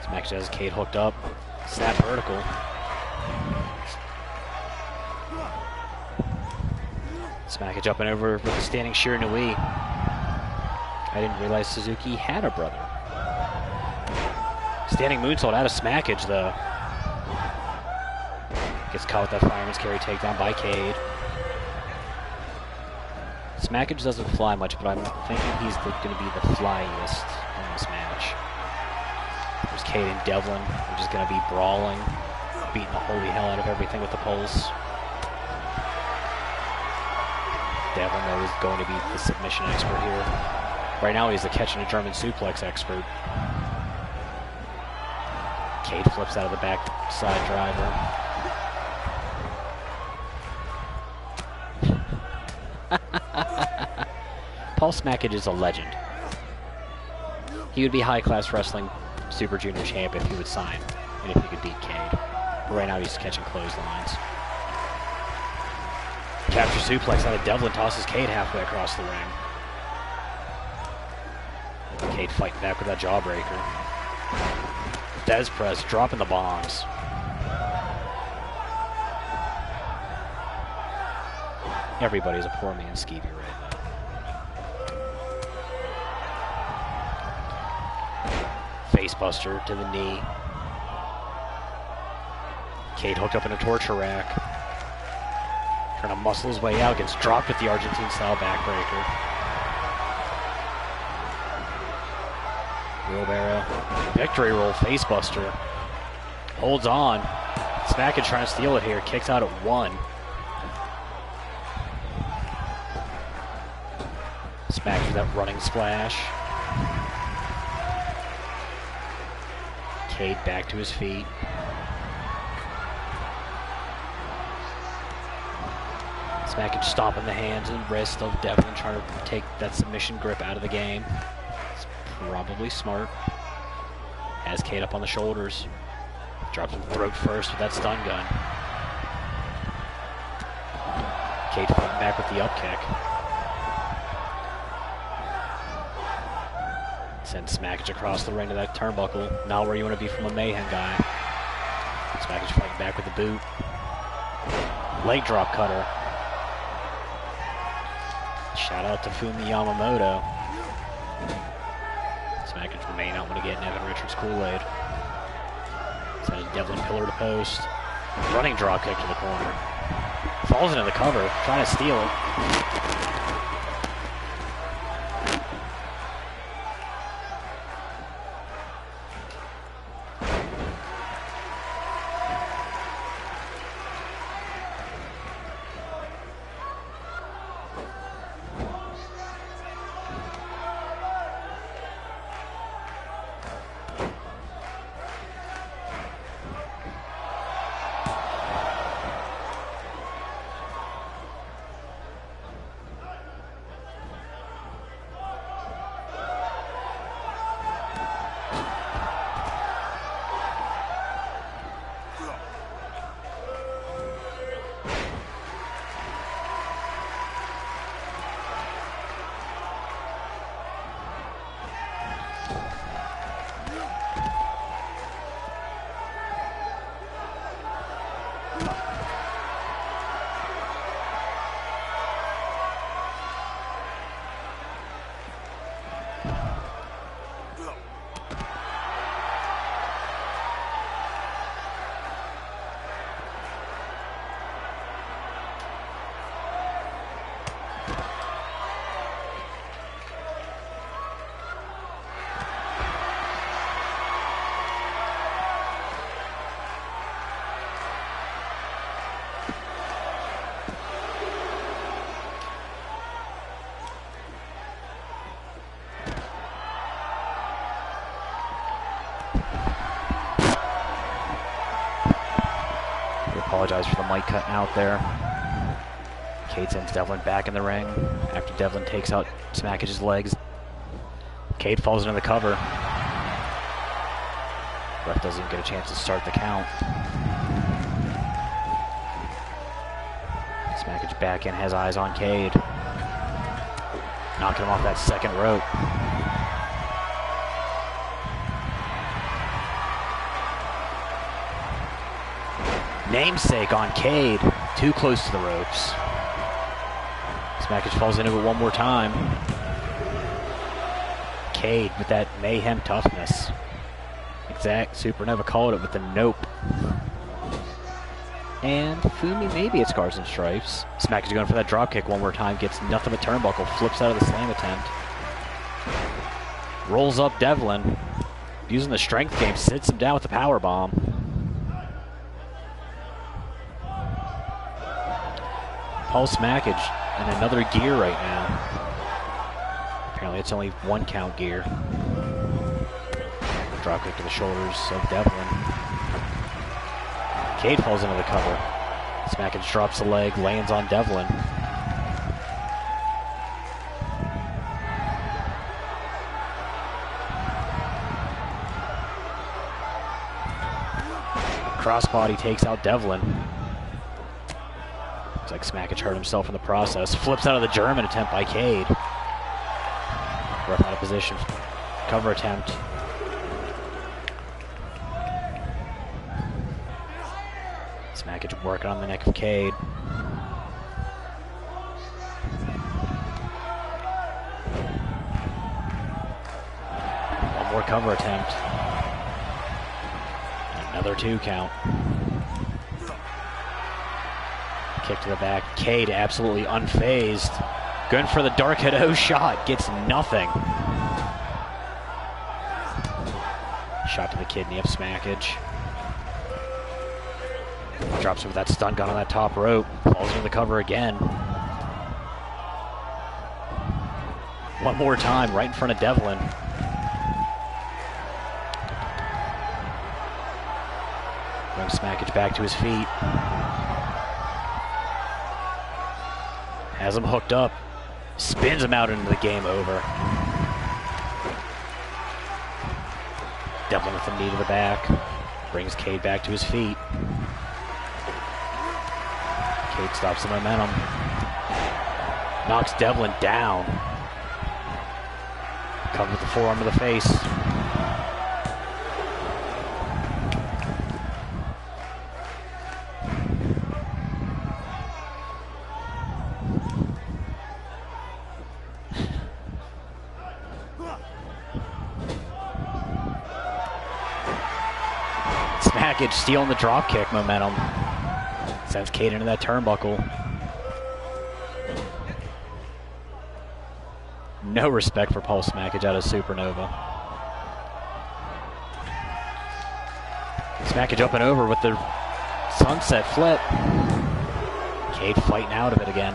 Smackage has Cade hooked up. Snap vertical. Smackage up and over with a standing Shiranui. I didn't realize Suzuki had a brother. Standing moonsault out of Smackage though. Gets caught with that fireman's carry takedown by Cade. Smackage doesn't fly much, but I'm thinking he's going to be the flyest in this match. There's Cade and Devlin. They're just going to be brawling, beating the holy hell out of everything with the pulse. Devlin, though, is going to be the submission expert here. Right now, he's the catching a German suplex expert. Cade flips out of the back side driver. Paul Smackage is a legend. He would be high-class wrestling Super Junior champ if he would sign, and if he could beat Cade. But right now he's catching clotheslines. Capture suplex out of Devlin, tosses Cade halfway across the ring. Cade fighting back with that jawbreaker. Des press, dropping the bombs. Everybody's a poor man's Skeevy right now. Facebuster to the knee. Cade hooked up in a torture rack. Trying to muscle his way out, gets dropped with the Argentine-style backbreaker. Wheelbarrow. Victory roll, facebuster. Holds on. Smackage trying to steal it here, kicks out at 1. Smackage with that running splash. Cade back to his feet. Smackage stomping the hands and wrists of Devlin, trying to take that submission grip out of the game. It's probably smart. Has Cade up on the shoulders. Drops him throat first with that stun gun. Cade fighting back with the up kick. Sends Smackage across the ring to that turnbuckle. Not where you want to be from a Mayhem guy. Smackage fighting back with the boot. Leg drop cutter. Shout out to Fumi Yamamoto. Smackage may not want to get in Evan Richards' Kool-Aid. Sends Devlin pillar to post. Running drop kick to the corner. Falls into the cover, trying to steal it. Apologize for the mic cutting out there. Cade sends Devlin back in the ring after Devlin takes out Smackage's legs. Cade falls into the cover. Ref doesn't even get a chance to start the count. Smackage back in, has eyes on Cade. Knocking him off that second rope. Namesake on Cade. Too close to the ropes. Smackage falls into it one more time. Cade with that mayhem toughness. Exact Supernova called it with the nope. And Fumi, maybe it's Scars and Stripes. Smackage going for that drop kick one more time. Gets nothing but turnbuckle. Flips out of the slam attempt. Rolls up Devlin. Using the strength game. Sits him down with the power bomb. Paul Smackage in another gear right now. Apparently it's only one count gear. Drop kick to the shoulders of Devlin. Cade falls into the cover. Smackage drops the leg, lands on Devlin. Crossbody takes out Devlin. Looks like Smackage hurt himself in the process. Flips out of the German attempt by Cade. Ref out of position. Cover attempt. Smackage working on the neck of Cade. One more cover attempt. Another 2 count. Kick to the back. Cade absolutely unfazed. Going for the Dark Head O shot. Gets nothing. Shot to the kidney of Smackage. Drops him with that stun gun on that top rope. Falls into the cover again. One more time, right in front of Devlin. Brings Smackage back to his feet. Has him hooked up. Spins him out into the game over. Devlin with a knee to the back. Brings Cade back to his feet. Cade stops the momentum. Knocks Devlin down. Comes with the forearm to the face. Smackage stealing the dropkick momentum. Sends Cade into that turnbuckle. No respect for Paul Smackage out of Supernova. Smackage up and over with the sunset flip. Cade fighting out of it again.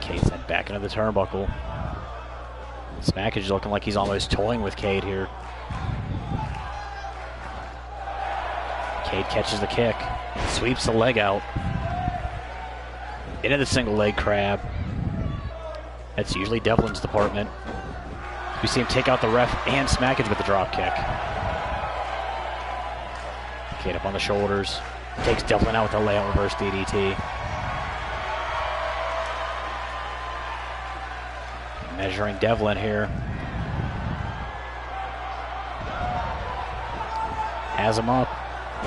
Cade sent back into the turnbuckle. Smackage looking like he's almost toying with Cade here. Cade catches the kick, sweeps the leg out. Into the single leg crab. That's usually Devlin's department. We see him take out the ref and Smackage with the drop kick. Cade up on the shoulders. Takes Devlin out with a layout reverse DDT. Measuring Devlin here. Has him up.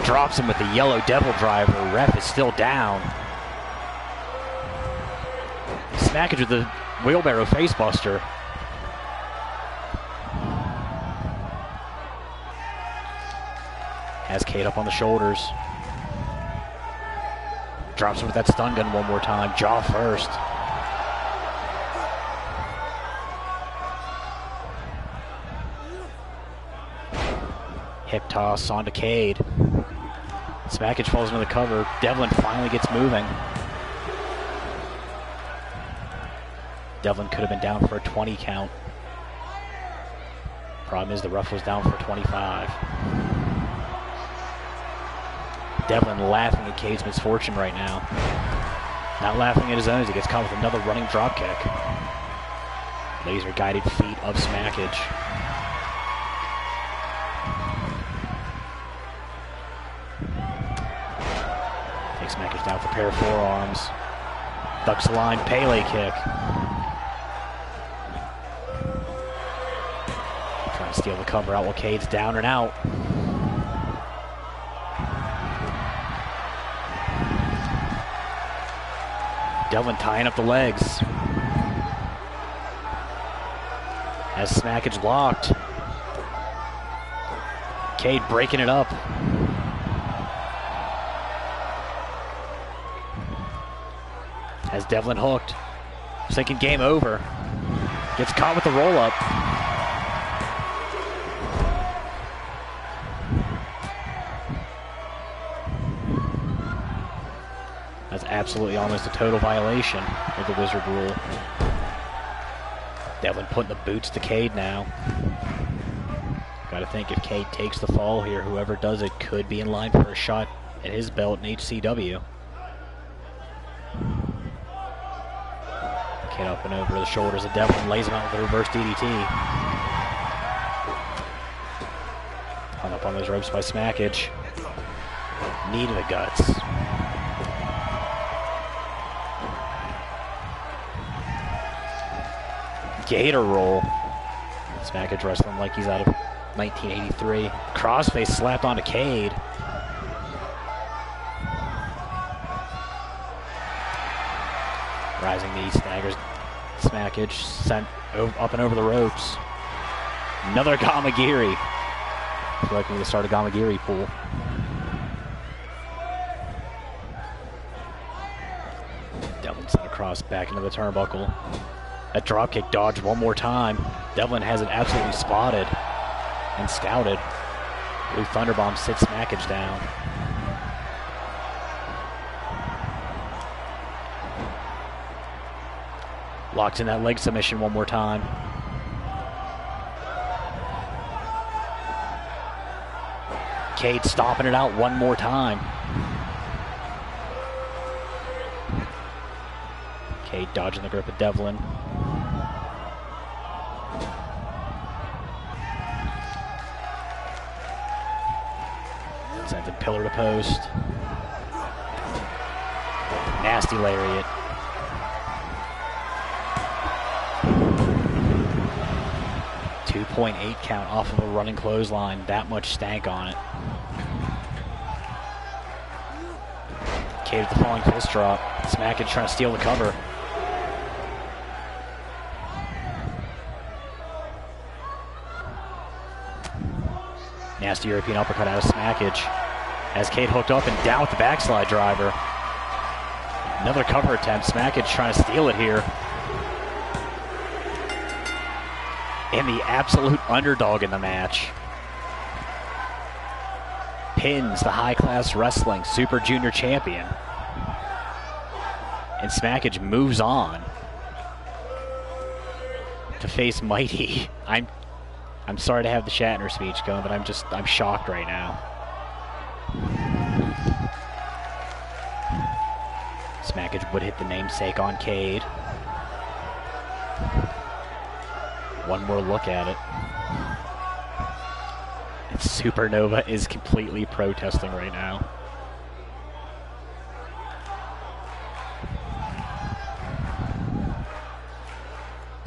Drops him with the yellow devil driver. Ref is still down. Smackage with the wheelbarrow facebuster. Has Cade up on the shoulders. Drops him with that stun gun one more time. Jaw first. Hip toss onto Cade. Smackage falls into the cover. Devlin finally gets moving. Devlin could have been down for a 20 count. Problem is the ref was down for 25. Devlin laughing at Cade's misfortune right now. Not laughing at his own as he gets caught with another running drop kick. Laser guided feet of smackage. Takes smackage down for a pair of forearms. Ducks the line, Pele kick. Trying to steal the cover out while Cade's down and out. Devlin tying up the legs. Has smackage locked. Cade breaking it up. Has Devlin hooked. Thinking game over. Gets caught with the roll up. That's absolutely almost a total violation of the Wizard rule. Devlin putting the boots to Cade now. Gotta think if Cade takes the fall here, whoever does it could be in line for a shot at his belt in HCW. Cade up and over the shoulders of Devlin, lays him out with a reverse DDT. Hung up on those ropes by smackage. Knee to the guts. Gator roll. Smackage wrestling like he's out of 1983. Crossface slapped onto Cade. Rising knee staggers smackage, sent up and over the ropes. Another Gamagiri. I feel like we need to start a Gamagiri pool. Devlin sent across back into the turnbuckle. That dropkick dodge one more time. Devlin has it absolutely spotted and scouted. Blue Thunderbomb sits smackage down. Locks in that leg submission one more time. Cade stomping it out one more time. Cade dodging the grip of Devlin. Sends it pillar to post. Nasty lariat. .8 count off of a running clothesline. That much stank on it. Cade with the falling fist drop. Smackage trying to steal the cover. Nasty European uppercut out of smackage. As Cade hooked up and down with the backslide driver. Another cover attempt. Smackage trying to steal it here. And the absolute underdog in the match pins the high-class wrestling Super Junior champion. And Smackage moves on to face Mighty. I'm sorry to have the Shatner speech going, but I'm shocked right now. Smackage would hit the namesake on Cade. One more look at it. And Supernova is completely protesting right now.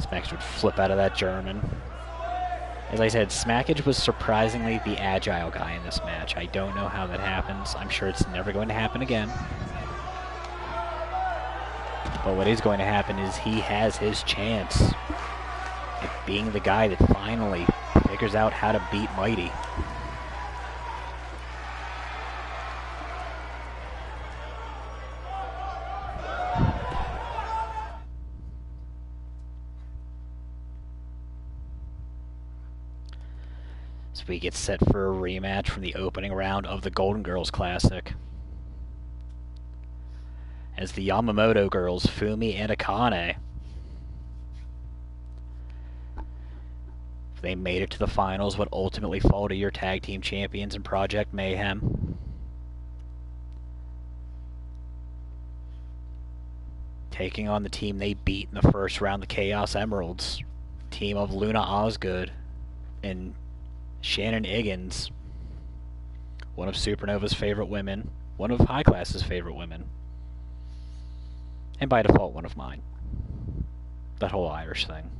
Smackage would flip out of that German. As I said, Smackage was surprisingly the agile guy in this match. I don't know how that happens. I'm sure it's never going to happen again. But what is going to happen is he has his chance at being the guy that finally figures out how to beat Mighty. So we get set for a rematch from the opening round of the Golden Girls Classic, as the Yamamoto girls, Fumi and Akane, They made it to the finals, would ultimately fall to your tag team champions in Project Mayhem. Taking on the team they beat in the first round, the Chaos Emeralds. Team of Luna Osgood and Shannon Higgins. One of Supernova's favorite women. One of High Class's favorite women. And by default, one of mine. That whole Irish thing.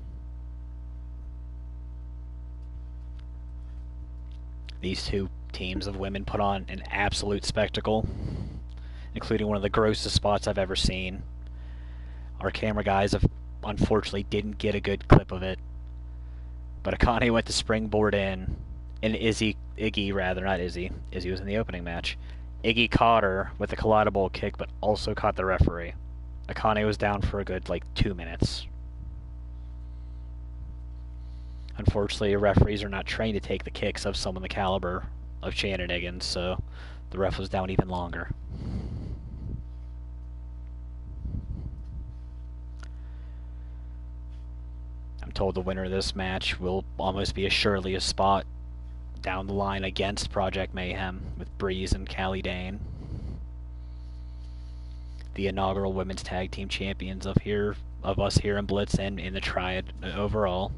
These two teams of women put on an absolute spectacle, including one of the grossest spots I've ever seen. Our camera guys unfortunately didn't get a good clip of it, but Akane went to springboard in, and Izzy was in the opening match. Iggy caught her with a collidable kick, but also caught the referee. Akane was down for a good, 2 minutes. Unfortunately, referees are not trained to take the kicks of someone the caliber of Shannon Higgins, so the ref was down even longer. I'm told the winner of this match will almost be assuredly a spot down the line against Project Mayhem with Breeze and Callie Dane, the inaugural women's tag team champions of us here in Blitz and in the Triad overall.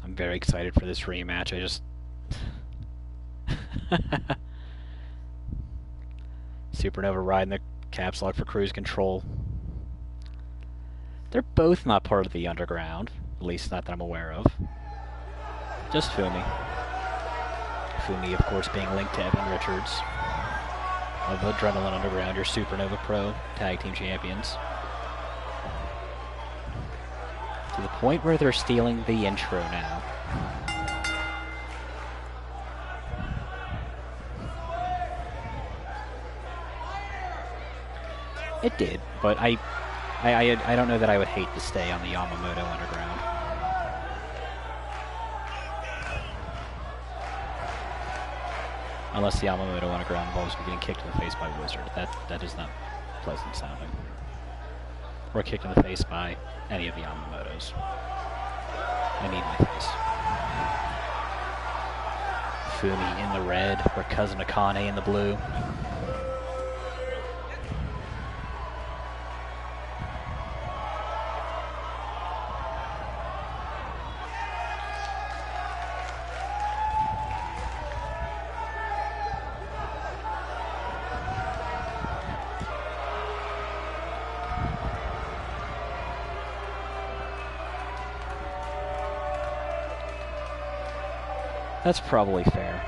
I'm very excited for this rematch. Supernova riding the caps lock for cruise control. They're both not part of the underground, at least not that I'm aware of. Just Fumi. Fumi, of course, being linked to Evan Richards of Adrenaline Underground, your Supernova Pro tag team champions. To the point where they're stealing the intro now. It did, but I don't know that I would hate to stay on the Yamamoto Underground. Unless the Yamamoto Underground involves me getting kicked in the face by Wizard. That is not pleasant sounding. Or kicked in the face by any of the Yamamotos. I need my face. Fumi in the red, or Cousin Akane in the blue. That's probably fair.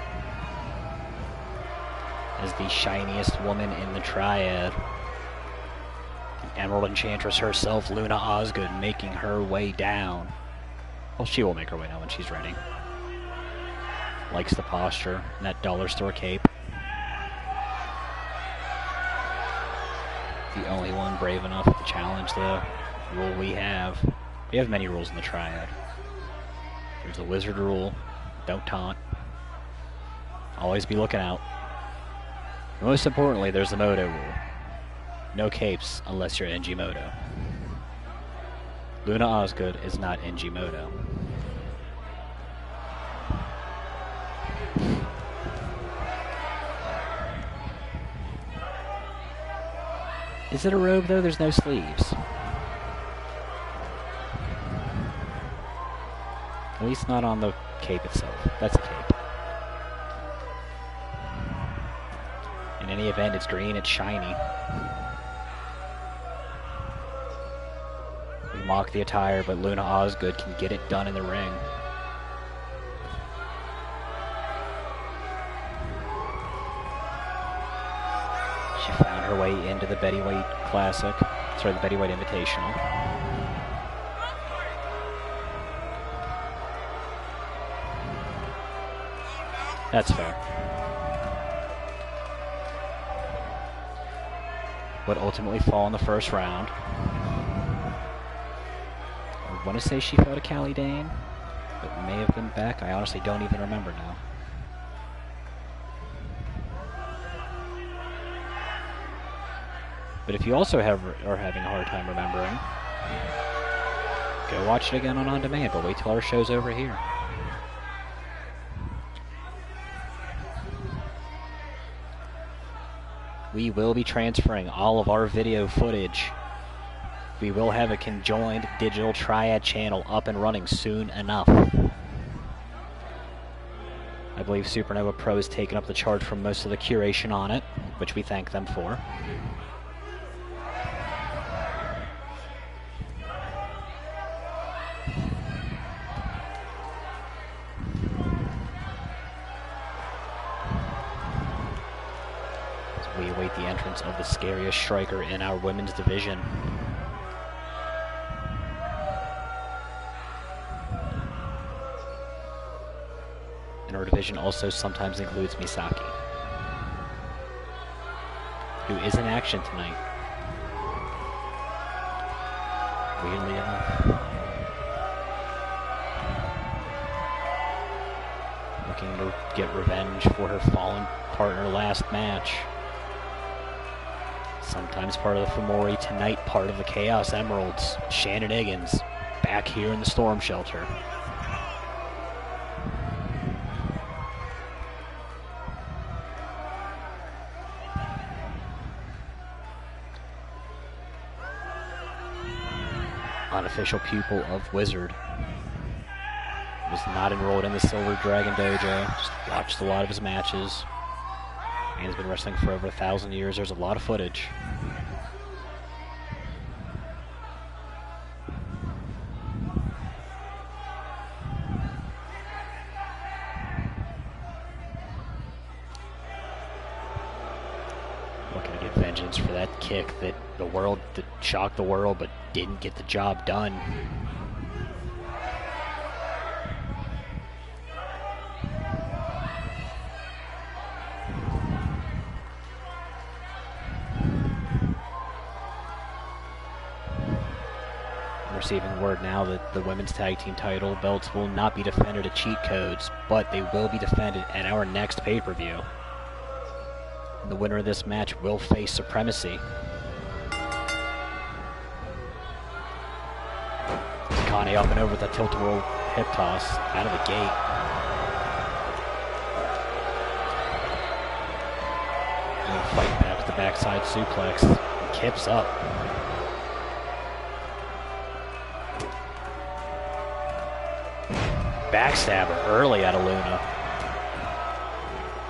As the shiniest woman in the Triad, Emerald Enchantress herself, Luna Osgood, making her way down. Well, she will make her way down when she's ready. Likes the posture and that dollar store cape. The only one brave enough to challenge the rule we have. We have many rules in the Triad. There's the Wizard rule. Don't taunt. Always be looking out. Most importantly, there's the Moto rule. No capes unless you're NG Moto. Luna Osgood is not NG Moto. Is it a robe though? There's no sleeves. At least not on the cape itself. That's a cape. In any event, it's green, it's shiny. We mock the attire, but Luna Osgood can get it done in the ring. She found her way into the Betty White Classic. Sorry, the Betty White Invitational. That's fair. Would ultimately fall in the first round. I want to say she fell to Callie Dane, but may have been back. I honestly don't even remember now. But if you also are having a hard time remembering, go watch it again on demand, but wait till our show's over here. We will be transferring all of our video footage. We will have a conjoined digital triad channel up and running soon enough. I believe Supernova Pro has taken up the charge for most of the curation on it, which we thank them for. As we await the entrance of the scariest striker in our women's division. And our division also sometimes includes Misaki, who is in action tonight. Weirdly enough. Looking to get revenge for her fallen partner last match. Sometimes part of the Fumori, tonight part of the Chaos Emeralds. Shannon Higgins, back here in the Storm Shelter. Unofficial pupil of Wizard. Was not enrolled in the Silver Dragon Dojo. Just watched a lot of his matches. Man's been wrestling for over 1,000 years. There's a lot of footage. Looking to get vengeance for that kick that shocked the world but didn't get the job done. I'm receiving word now that the women's tag team title belts will not be defended at Cheat Codes, but they will be defended at our next pay-per-view. The winner of this match will face Supremacy. Kane up and over with a tilt-a-whirl hip toss out of the gate. And fight back with the backside suplex. And Kip's up. Backstabber early out of Luna.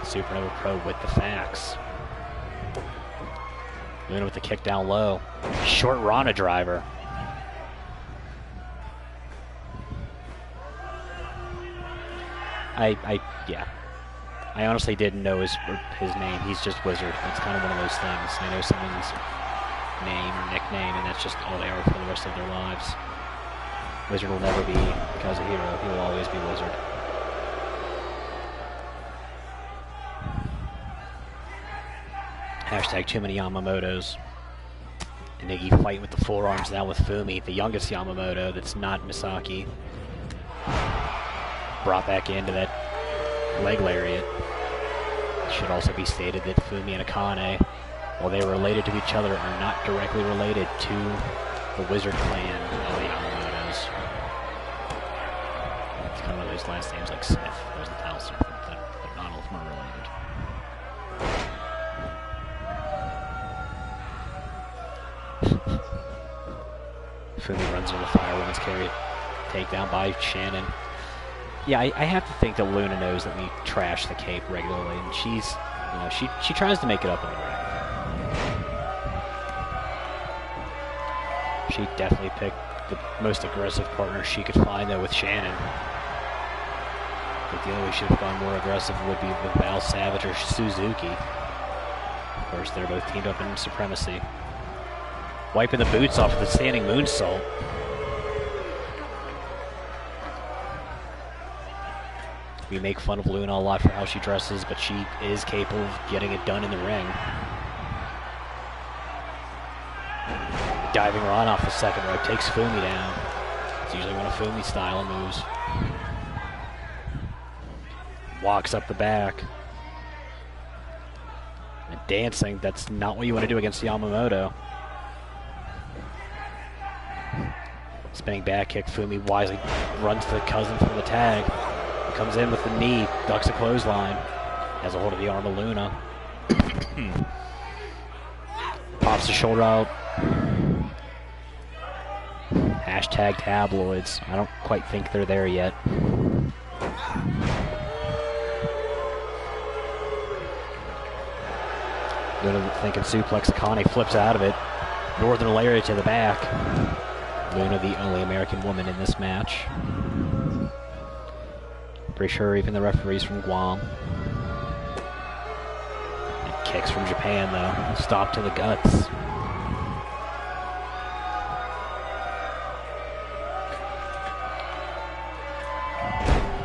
Supernova Pro with the facts. Luna with the kick down low. Short Rana driver. I honestly didn't know his name. He's just Wizard. It's kind of one of those things. I know someone's name or nickname, and that's just all they are for the rest of their lives. Wizard will never be because a hero. He will always be Wizard. Hashtag too many Yamamotos. And Iggy fighting with the forearms now with Fumi, the youngest Yamamoto that's not Misaki. Brought back into that leg lariat. It should also be stated that Fumi and Akane, while they are related to each other, are not directly related to the Wizard clan of the Yamamotos. It's kind of one of those last names like Smith, Rosenthal, something like that, but not all of them are related. Fumi runs into the fire, women's carry, takedown by Shannon. Yeah, I have to think that Luna knows that we trash the cape regularly, and she's, you know, she tries to make it up in the ring. She definitely picked the most aggressive partner she could find, though, with Shannon. But the only way she would have gone more aggressive would be with Val Savage or Suzuki. Of course, they're both teamed up in Supremacy. Wiping the boots off with the standing moonsault. We make fun of Luna a lot for how she dresses, but she is capable of getting it done in the ring. Diving run off the second rope takes Fumi down. It's usually one of Fumi's style moves. Walks up the back. And dancing, that's not what you want to do against Yamamoto. Spinning back kick, Fumi wisely runs to the cousin for the tag. Comes in with the knee, ducks a clothesline. Has a hold of the arm of Luna. Pops the shoulder out. Hashtag tabloids. I don't quite think they're there yet. Luna thinking suplex. Akane flips out of it. Northern lariat to the back. Luna, the only American woman in this match. Pretty sure even the referee's from Guam. And kicks from Japan, though. Stop to the guts.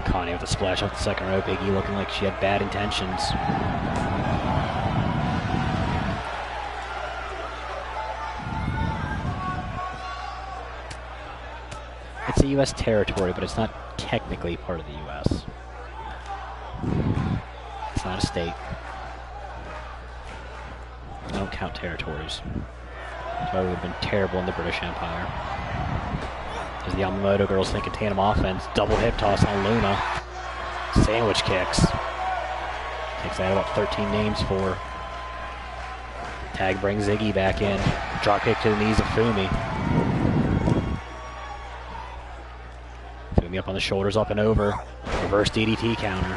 Connie with a splash off the second rope. Iggy looking like she had bad intentions. It's a U.S. territory, but it's not technically part of the U.S. It's not a state. I don't count territories. That's why we would have been terrible in the British Empire. As the Yamamoto girls thinking tandem offense, double hip toss on Luna. Sandwich kicks. Takes that about 13 names for. Tag brings Ziggy back in. Drop kick to the knees of Fumi. Fumi up on the shoulders, up and over. Reverse DDT counter.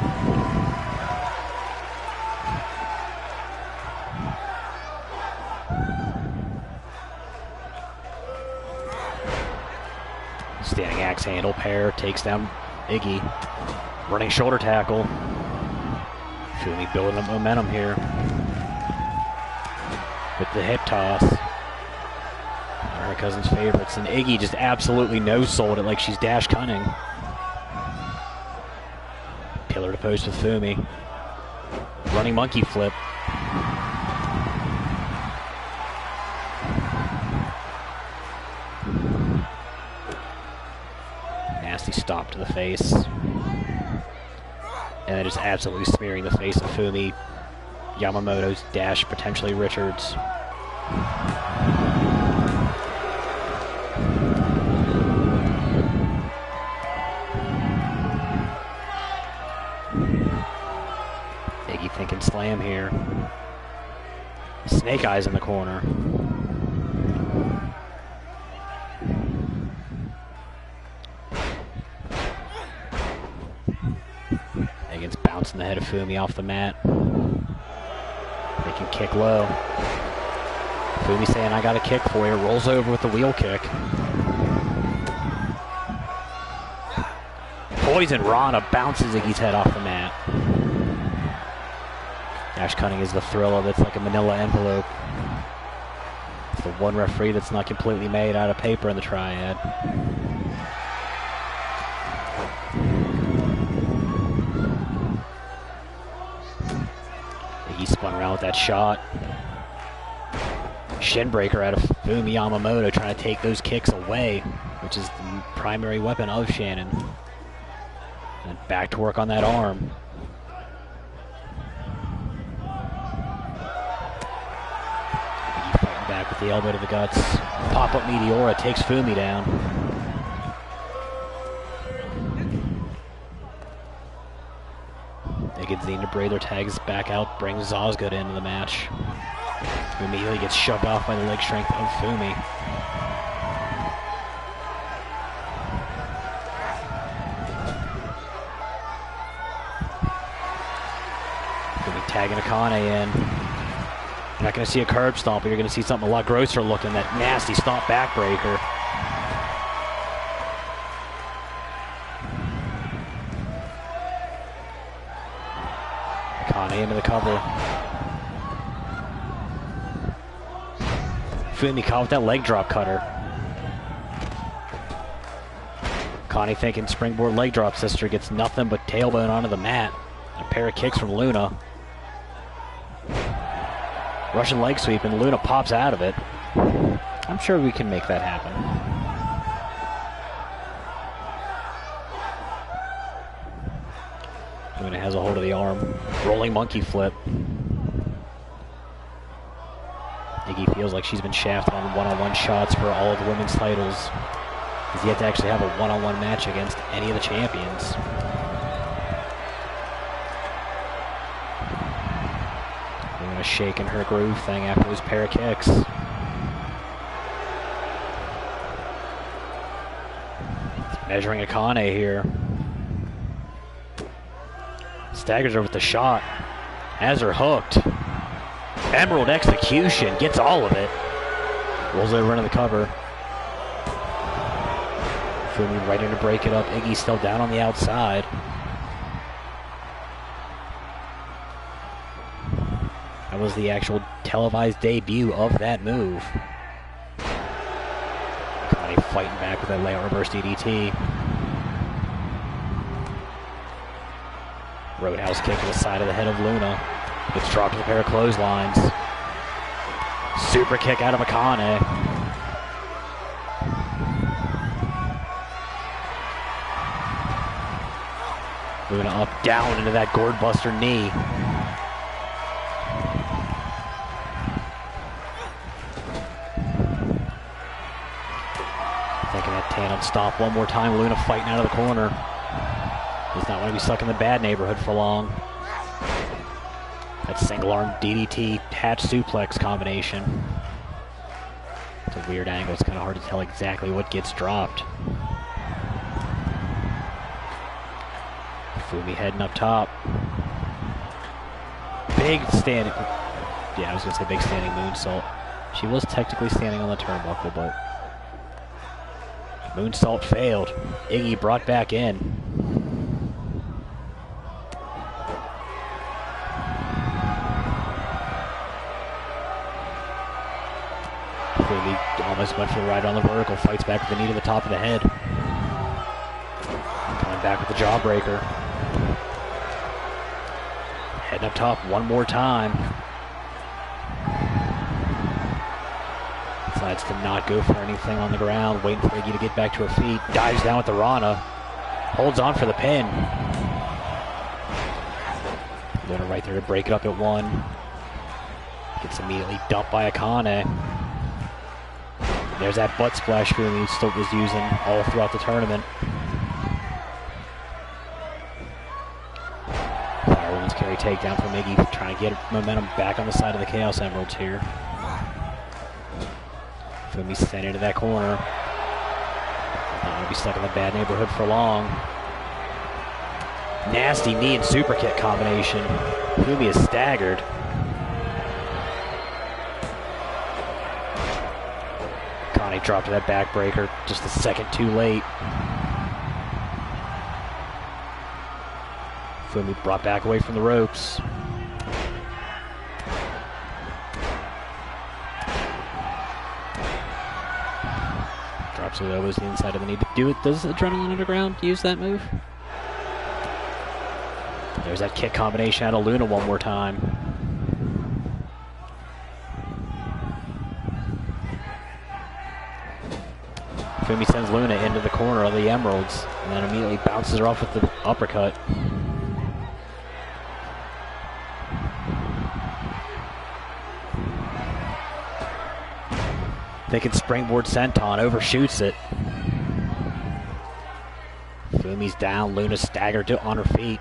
Standing axe handle pair takes down Iggy. Running shoulder tackle. Fumi building up momentum here. With the hip toss. One of her cousin's favorites. And Iggy just absolutely no-sold it like she's Dash Cunning. Pillar to post with Fumi. Running monkey flip. Nasty stop to the face. And then just absolutely smearing the face of Fumi. Yamamoto's dash, potentially Richards. Iggy thinking slam here. Snake Eyes in the corner. Against bouncing the head of Fumi off the mat. They can kick low. Fumi saying, I got a kick for you. Rolls over with the wheel kick. Poison Rana bounces Iggy's head off the mat. Dash Cunning is the thrill of it. It's like a manila envelope. It's the one referee that's not completely made out of paper in the triad. He spun around with that shot. Shin breaker out of Fumi Yamamoto trying to take those kicks away, which is the primary weapon of Shannon. And back to work on that arm. He fighting back with the elbow to the guts. Pop-up Meteora takes Fumi down. Zina Brayler tags back out, brings Osgood into the match. Who immediately gets shoved off by the leg strength of Fumi. Fumi tagging Akane in. You're not going to see a curb stomp, but you're going to see something a lot grosser looking, that nasty stomp backbreaker. Into the cover. Fumi caught with that leg drop cutter. Connie thinking springboard leg drop sister, gets nothing but tailbone onto the mat. A pair of kicks from Luna. Russian leg sweep and Luna pops out of it. I'm sure we can make that happen. Luna has a hold of the arm. Rolling monkey flip. Iggy feels like she's been shafted on one-on-one shots for all of the women's titles. He's yet to actually have a one-on-one match against any of the champions. Luna shaking her groove thing after those pair of kicks. Measuring Akane here. Staggers her with the shot. Has her hooked. Emerald execution. Gets all of it. Rolls over into the cover. Fumi right in to break it up. Iggy's still down on the outside. That was the actual televised debut of that move. Akane fighting back with that layout reverse DDT. Roadhouse kick to the side of the head of Luna. Gets dropped with a pair of clotheslines. Super kick out of Akane. Luna up, down into that gourd buster knee. Taking that tandem stop one more time. Luna fighting out of the corner. Does not want to be stuck in the bad neighborhood for long. That single arm DDT hatch suplex combination. It's a weird angle. It's kind of hard to tell exactly what gets dropped. Fumi heading up top. Big standing. Yeah, I was going to say big standing moonsault. She was technically standing on the turnbuckle, but moonsault failed. Iggy brought back in. Fumi almost went for the ride on the vertical. Fights back with the knee to the top of the head. Coming back with the jawbreaker. Heading up top one more time. Decides to not go for anything on the ground. Waiting for Iggy to get back to her feet. Dives down with the Rana. Holds on for the pin. Luna right there to break it up at one. Gets immediately dumped by Akane. There's that butt splash Fumi still was using all throughout the tournament. Firewoman's carry takedown from Iggy, trying to get momentum back on the side of the Chaos Emeralds here. Fumi sent into that corner. Not going to be stuck in the bad neighborhood for long. Nasty knee and super kick combination. Fumi is staggered. Akane dropped to that backbreaker just a second too late. Fumi brought back away from the ropes. Drops the elbows to the inside of the knee. Does Adrenaline Underground use that move? There's that kick combination out of Luna one more time. Fumi sends Luna into the corner of the Emeralds and then immediately bounces her off with the uppercut. Thinking springboard senton, overshoots it. Fumi's down, Luna staggered on her feet.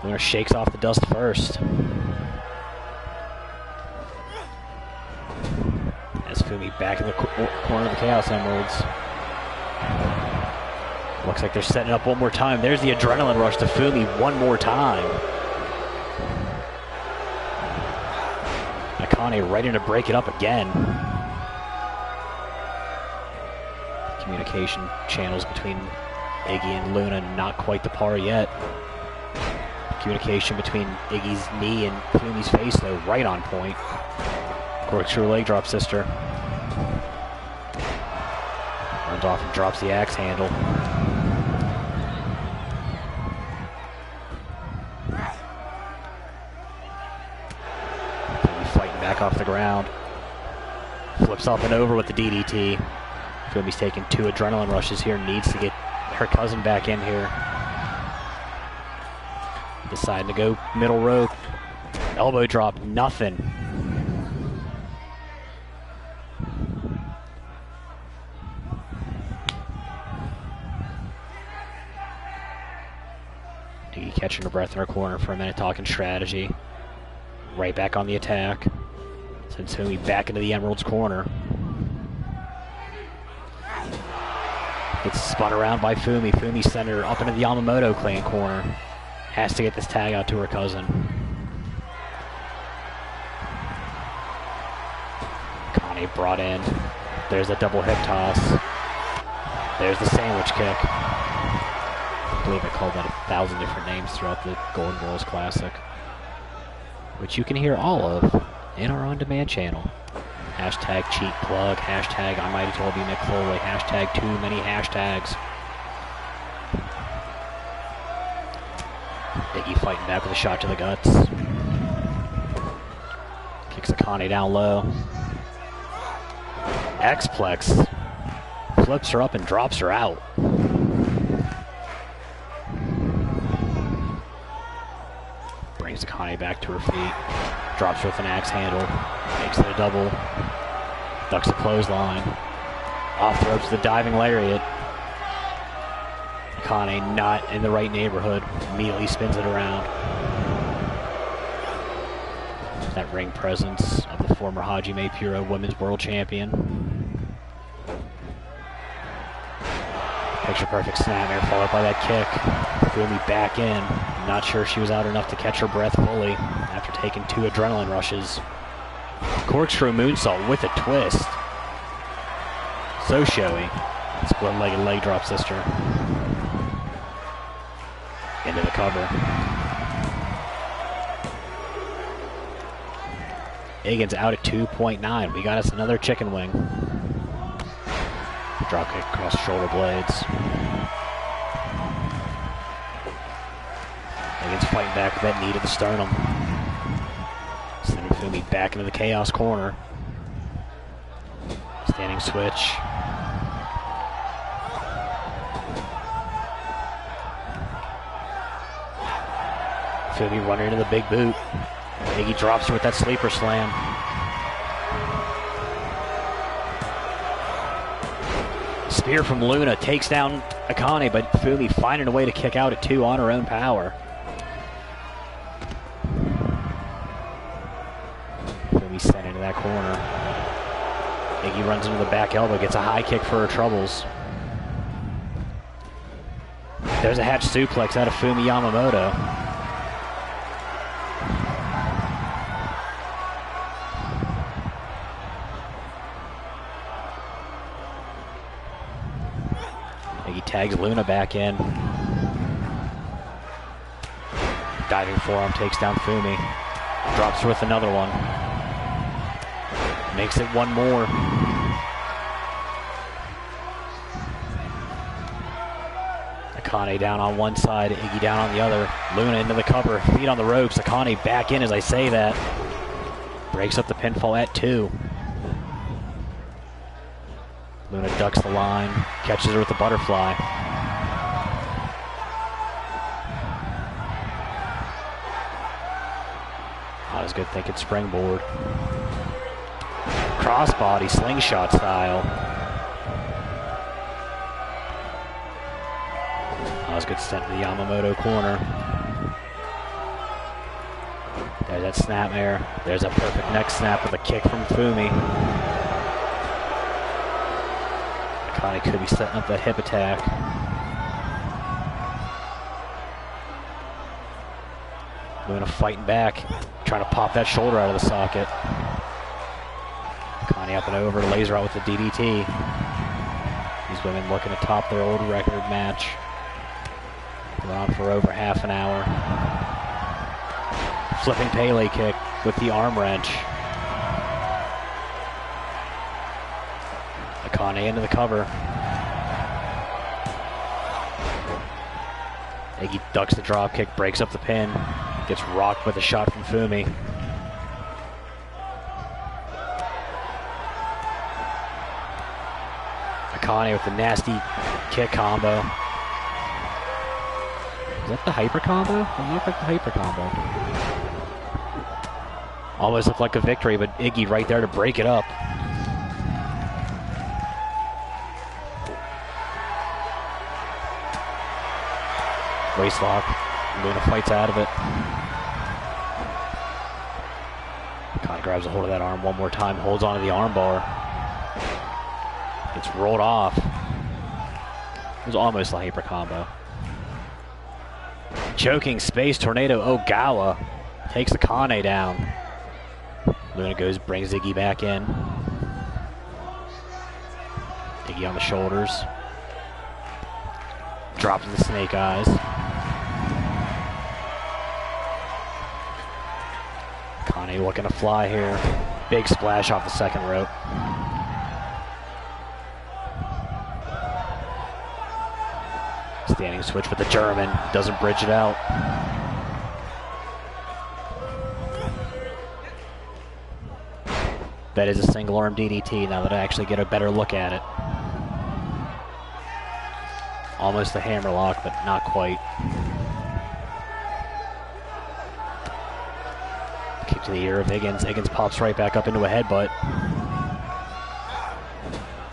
Luna shakes off the dust first. As Fumi back in the corner of the Chaos Emeralds. Looks like they're setting up one more time. There's the adrenaline rush to Fumi one more time. Akane right in to break it up again. Communication channels between Iggy and Luna not quite the par yet. Communication between Iggy's knee and Fumi's face though right on point. Corkscrew leg drop, sister. Runs off and drops the axe handle. Fumi fighting back off the ground. Flips up and over with the DDT. Fumi's taking two adrenaline rushes here. Needs to get her cousin back in here. Deciding to go middle rope. Elbow drop, nothing. catching her breath in her corner for a minute, talking strategy. Right back on the attack. Sends Fumi back into the Emerald's corner. Gets spun around by Fumi. Fumi sent her up into the Yamamoto clan corner. Has to get this tag out to her cousin. Connie brought in. There's a double hip toss. There's the sandwich kick. I believe I called that 1,000 different names throughout the Golden Girls Classic, which you can hear all of in our on-demand channel. Hashtag cheat plug, hashtag I might have told you Mick Foley, hashtag too many hashtags. Iggy fighting back with a shot to the guts. Kicks Akane down low. X-Plex flips her up and drops her out. Brings Akane back to her feet. Drops her with an axe handle. Makes it a double. Ducks a clothesline. Off the ropes, the diving lariat. Akane not in the right neighborhood. Immediately spins it around. That ring presence of the former Hajime Puro Women's World Champion. Picture perfect snapmare followed by that kick. Fumi back in. Not sure she was out enough to catch her breath fully after taking 2 adrenaline rushes. Corkscrew moonsault with a twist. So showy. Split-legged leg drop sister. Into the cover. Egan's out at 2.9. We got us another chicken wing. Drop kick across the shoulder blades. Egan's fighting back with that knee to the sternum. Sending Fumi back into the chaos corner. Standing switch. Fumi running into the big boot. Iggy drops her with that sleeper slam. Spear from Luna takes down Akane, but Fumi finding a way to kick out at 2 on her own power. Fumi sent into that corner. Iggy runs into the back elbow, gets a high kick for her troubles. There's a hatch suplex out of Fumi Yamamoto. Iggy tags Luna back in. Diving forearm takes down Fumi. Drops her with another one. Makes it one more. Akane down on one side, Iggy down on the other. Luna into the cover, feet on the ropes. Akane back in as I say that. Breaks up the pinfall at 2. Luna ducks the line, catches her with the butterfly. Not as good thinking springboard. Crossbody, slingshot style. That was good sent to the Yamamoto corner. There's that snapmare. There's a perfect neck snap with a kick from Fumi. Akane could be setting up that hip attack. Luna fighting back, trying to pop that shoulder out of the socket. Akane up and over, laser out with the DDT. These women looking to top their old record match. They're on for over half an hour. Flipping Pele kick with the arm wrench. Akane into the cover. Iggy ducks the drop kick, breaks up the pin. Gets rocked with a shot from Fumi. Akane with the nasty kick combo. Is that the hyper combo? Doesn't look like the hyper combo. Almost looked like a victory, but Iggy right there to break it up. Waist lock. Luna fights out of it. Connie grabs a hold of that arm one more time, holds onto the arm bar. Gets rolled off. It was almost a hyper combo. Choking space tornado Ogawa takes the Kane down. Luna brings Iggy back in. Iggy on the shoulders. Dropping the snake eyes. Kane looking to fly here. Big splash off the second rope. Standing switch with the German. Doesn't bridge it out. That is a single arm DDT now that I actually get a better look at it. Almost a hammerlock, but not quite. Kick to the ear of Higgins. Higgins pops right back up into a headbutt.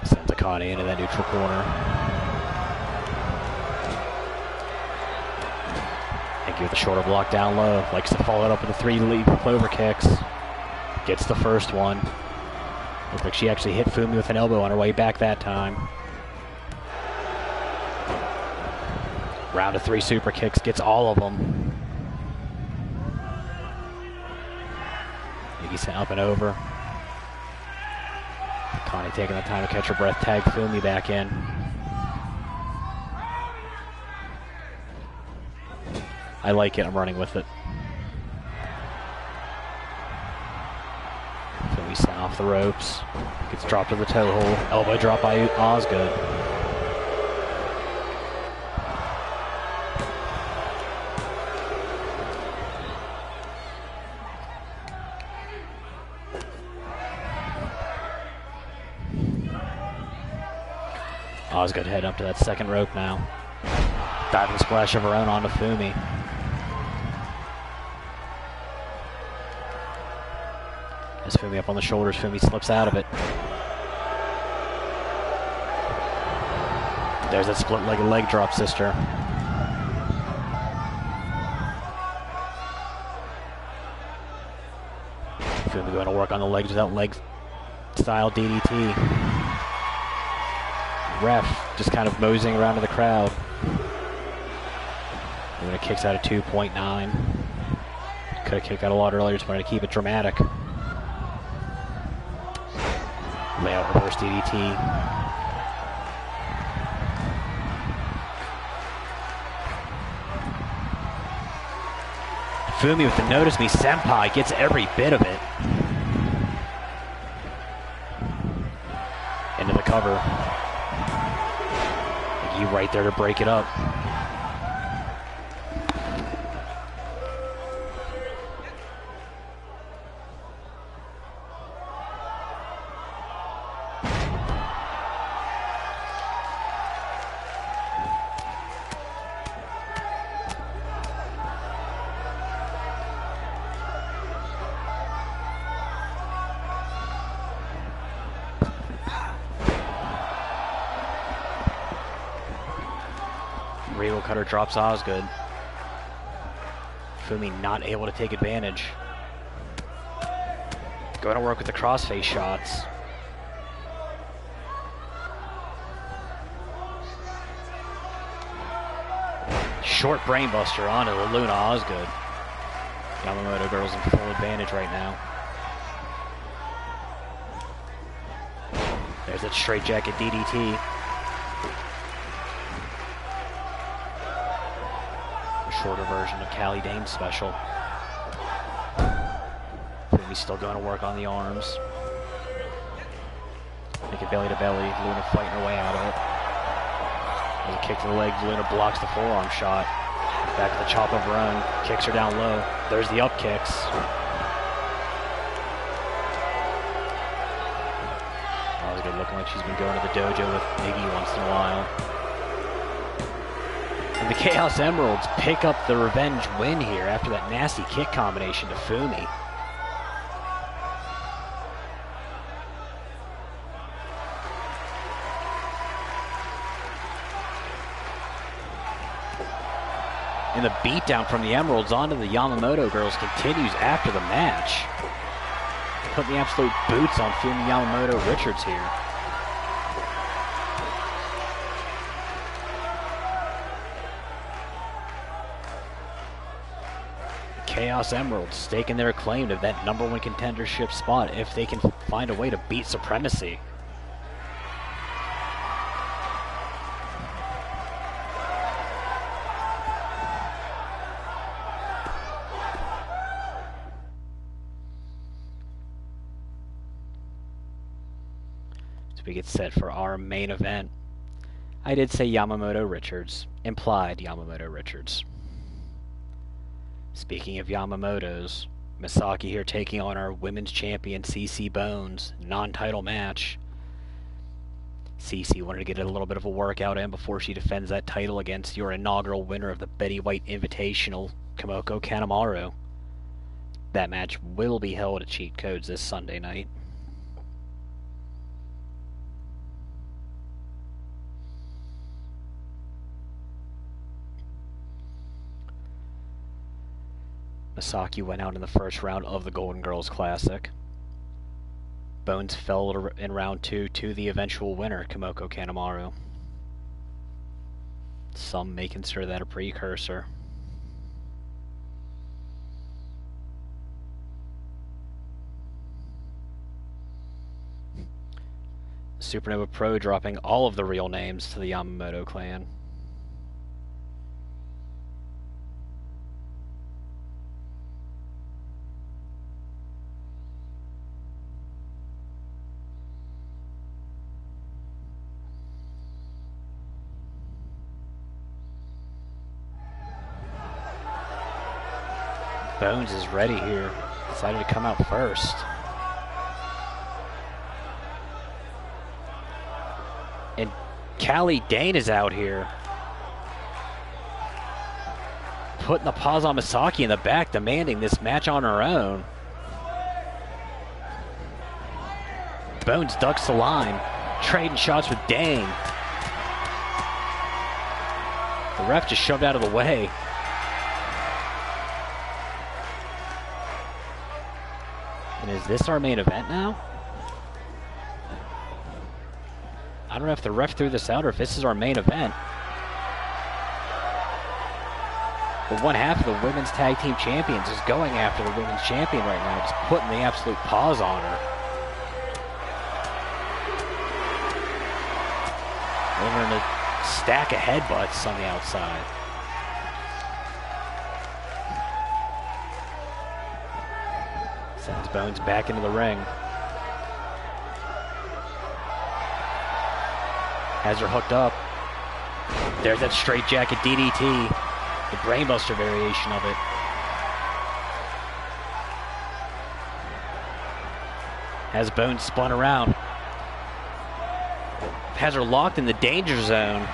Sends Akane into that neutral corner. Higgins with the shoulder block down low. Likes to follow it up with the 3 leap clover kicks. Gets the first one. Looks like she actually hit Fumi with an elbow on her way back that time. Round of 3 super kicks, gets all of them. Iggy sent up and over. Connie taking the time to catch her breath, tag Fumi back in. I like it, I'm running with it. Fumi sent off the ropes. Gets dropped to the toe hold. Elbow drop by Osgood. Osgood head up to that second rope now. Diving splash of her own onto Fumi. As Fumi up on the shoulders, Fumi slips out of it. There's that split-legged leg drop, sister. Fumi going to work on the legs without leg style DDT. Ref just kind of moseying around to the crowd. Luna kicks out at 2.9. Could have kicked out a lot earlier, just wanted to keep it dramatic. Layout reverse DDT. Fumi with the notice me senpai gets every bit of it. Into the cover. You right there to break it up. Regal cutter drops Osgood. Fumi not able to take advantage. Going to work with the crossface shots. Short brainbuster onto the Luna Osgood. Yamamoto girls in full advantage right now. There's that straight jacket DDT. Shorter version of Callie Dane's special. Fumi's still going to work on the arms. Make it belly to belly. Luna fighting her way out of it. There's a kick to the leg. Luna blocks the forearm shot. Back to the chop of her own. Kicks her down low. There's the up kicks. Osgood looking like she's been going to the dojo with Iggy once in a while. And the Chaos Emeralds pick up the revenge win here after that nasty kick combination to Fumi. And the beatdown from the Emeralds onto the Yamamoto girls continues after the match. Putting the absolute boots on Fumi Yamamoto Richards here. Chaos Emeralds staking their claim to that #1 contendership spot if they can find a way to beat Supremacy. We get set for our main event. I did say Yamamoto Richards, implied Yamamoto Richards. Speaking of Yamamotos, Misaki here taking on our women's champion CC Bones, non-title match. CC wanted to get a little bit of a workout in before she defends that title against your inaugural winner of the Betty White Invitational, Kamoko Kanemaru. That match will be held at Cheat Codes this Sunday night. Misaki went out in the first round of the Golden Girls Classic. Bones fell in round 2 to the eventual winner, Kamoko Kanemaru. Some may consider that a precursor. Supernova Pro dropping all of the real names to the Yamamoto clan. Bones is ready here. Decided to come out first. And Callie Dane is out here. Putting the paws on Misaki in the back, demanding this match on her own. Bones ducks the line, trading shots with Dane. The ref just shoved out of the way. And is this our main event now? I don't know if the ref threw this out or if this is our main event. But one half of the women's tag team champions is going after the women's champion right now, just putting the absolute paws on her. Delivering a stack of headbutts on the outside. Sends Bones back into the ring. Has her hooked up. There's that straight jacket DDT. The brainbuster variation of it. Has Bones spun around. Has her locked in the danger zone.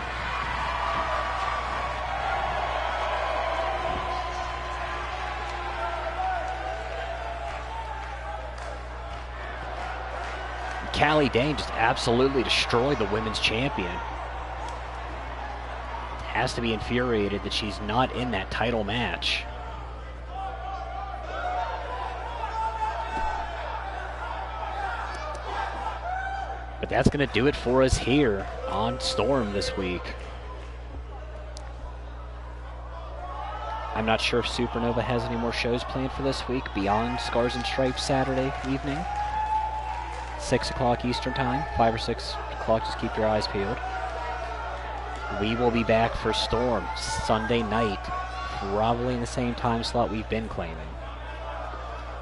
Callie Dane just absolutely destroyed the women's champion. Has to be infuriated that she's not in that title match. But that's going to do it for us here on Storm this week. I'm not sure if Supernova has any more shows planned for this week beyond Scars and Stripes Saturday evening. 6 o'clock Eastern Time, 5 or 6 o'clock, just keep your eyes peeled. We will be back for Storm Sunday night, probably in the same time slot we've been claiming.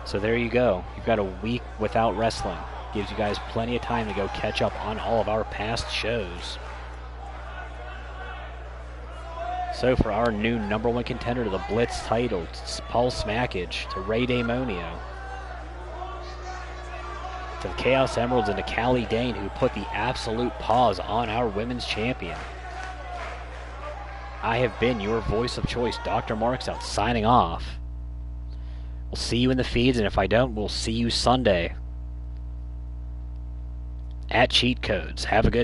So there you go. You've got a week without wrestling. Gives you guys plenty of time to go catch up on all of our past shows. So for our new #1 contender to the Blitz title, it's Paul Smackage, to Ray Damonio, to the Chaos Emeralds, and to Callie Dane, who put the absolute paws on our women's champion. I have been your voice of choice, DrMarxout, signing off. We'll see you in the feeds, and if I don't, we'll see you Sunday at Cheat Codes. Have a good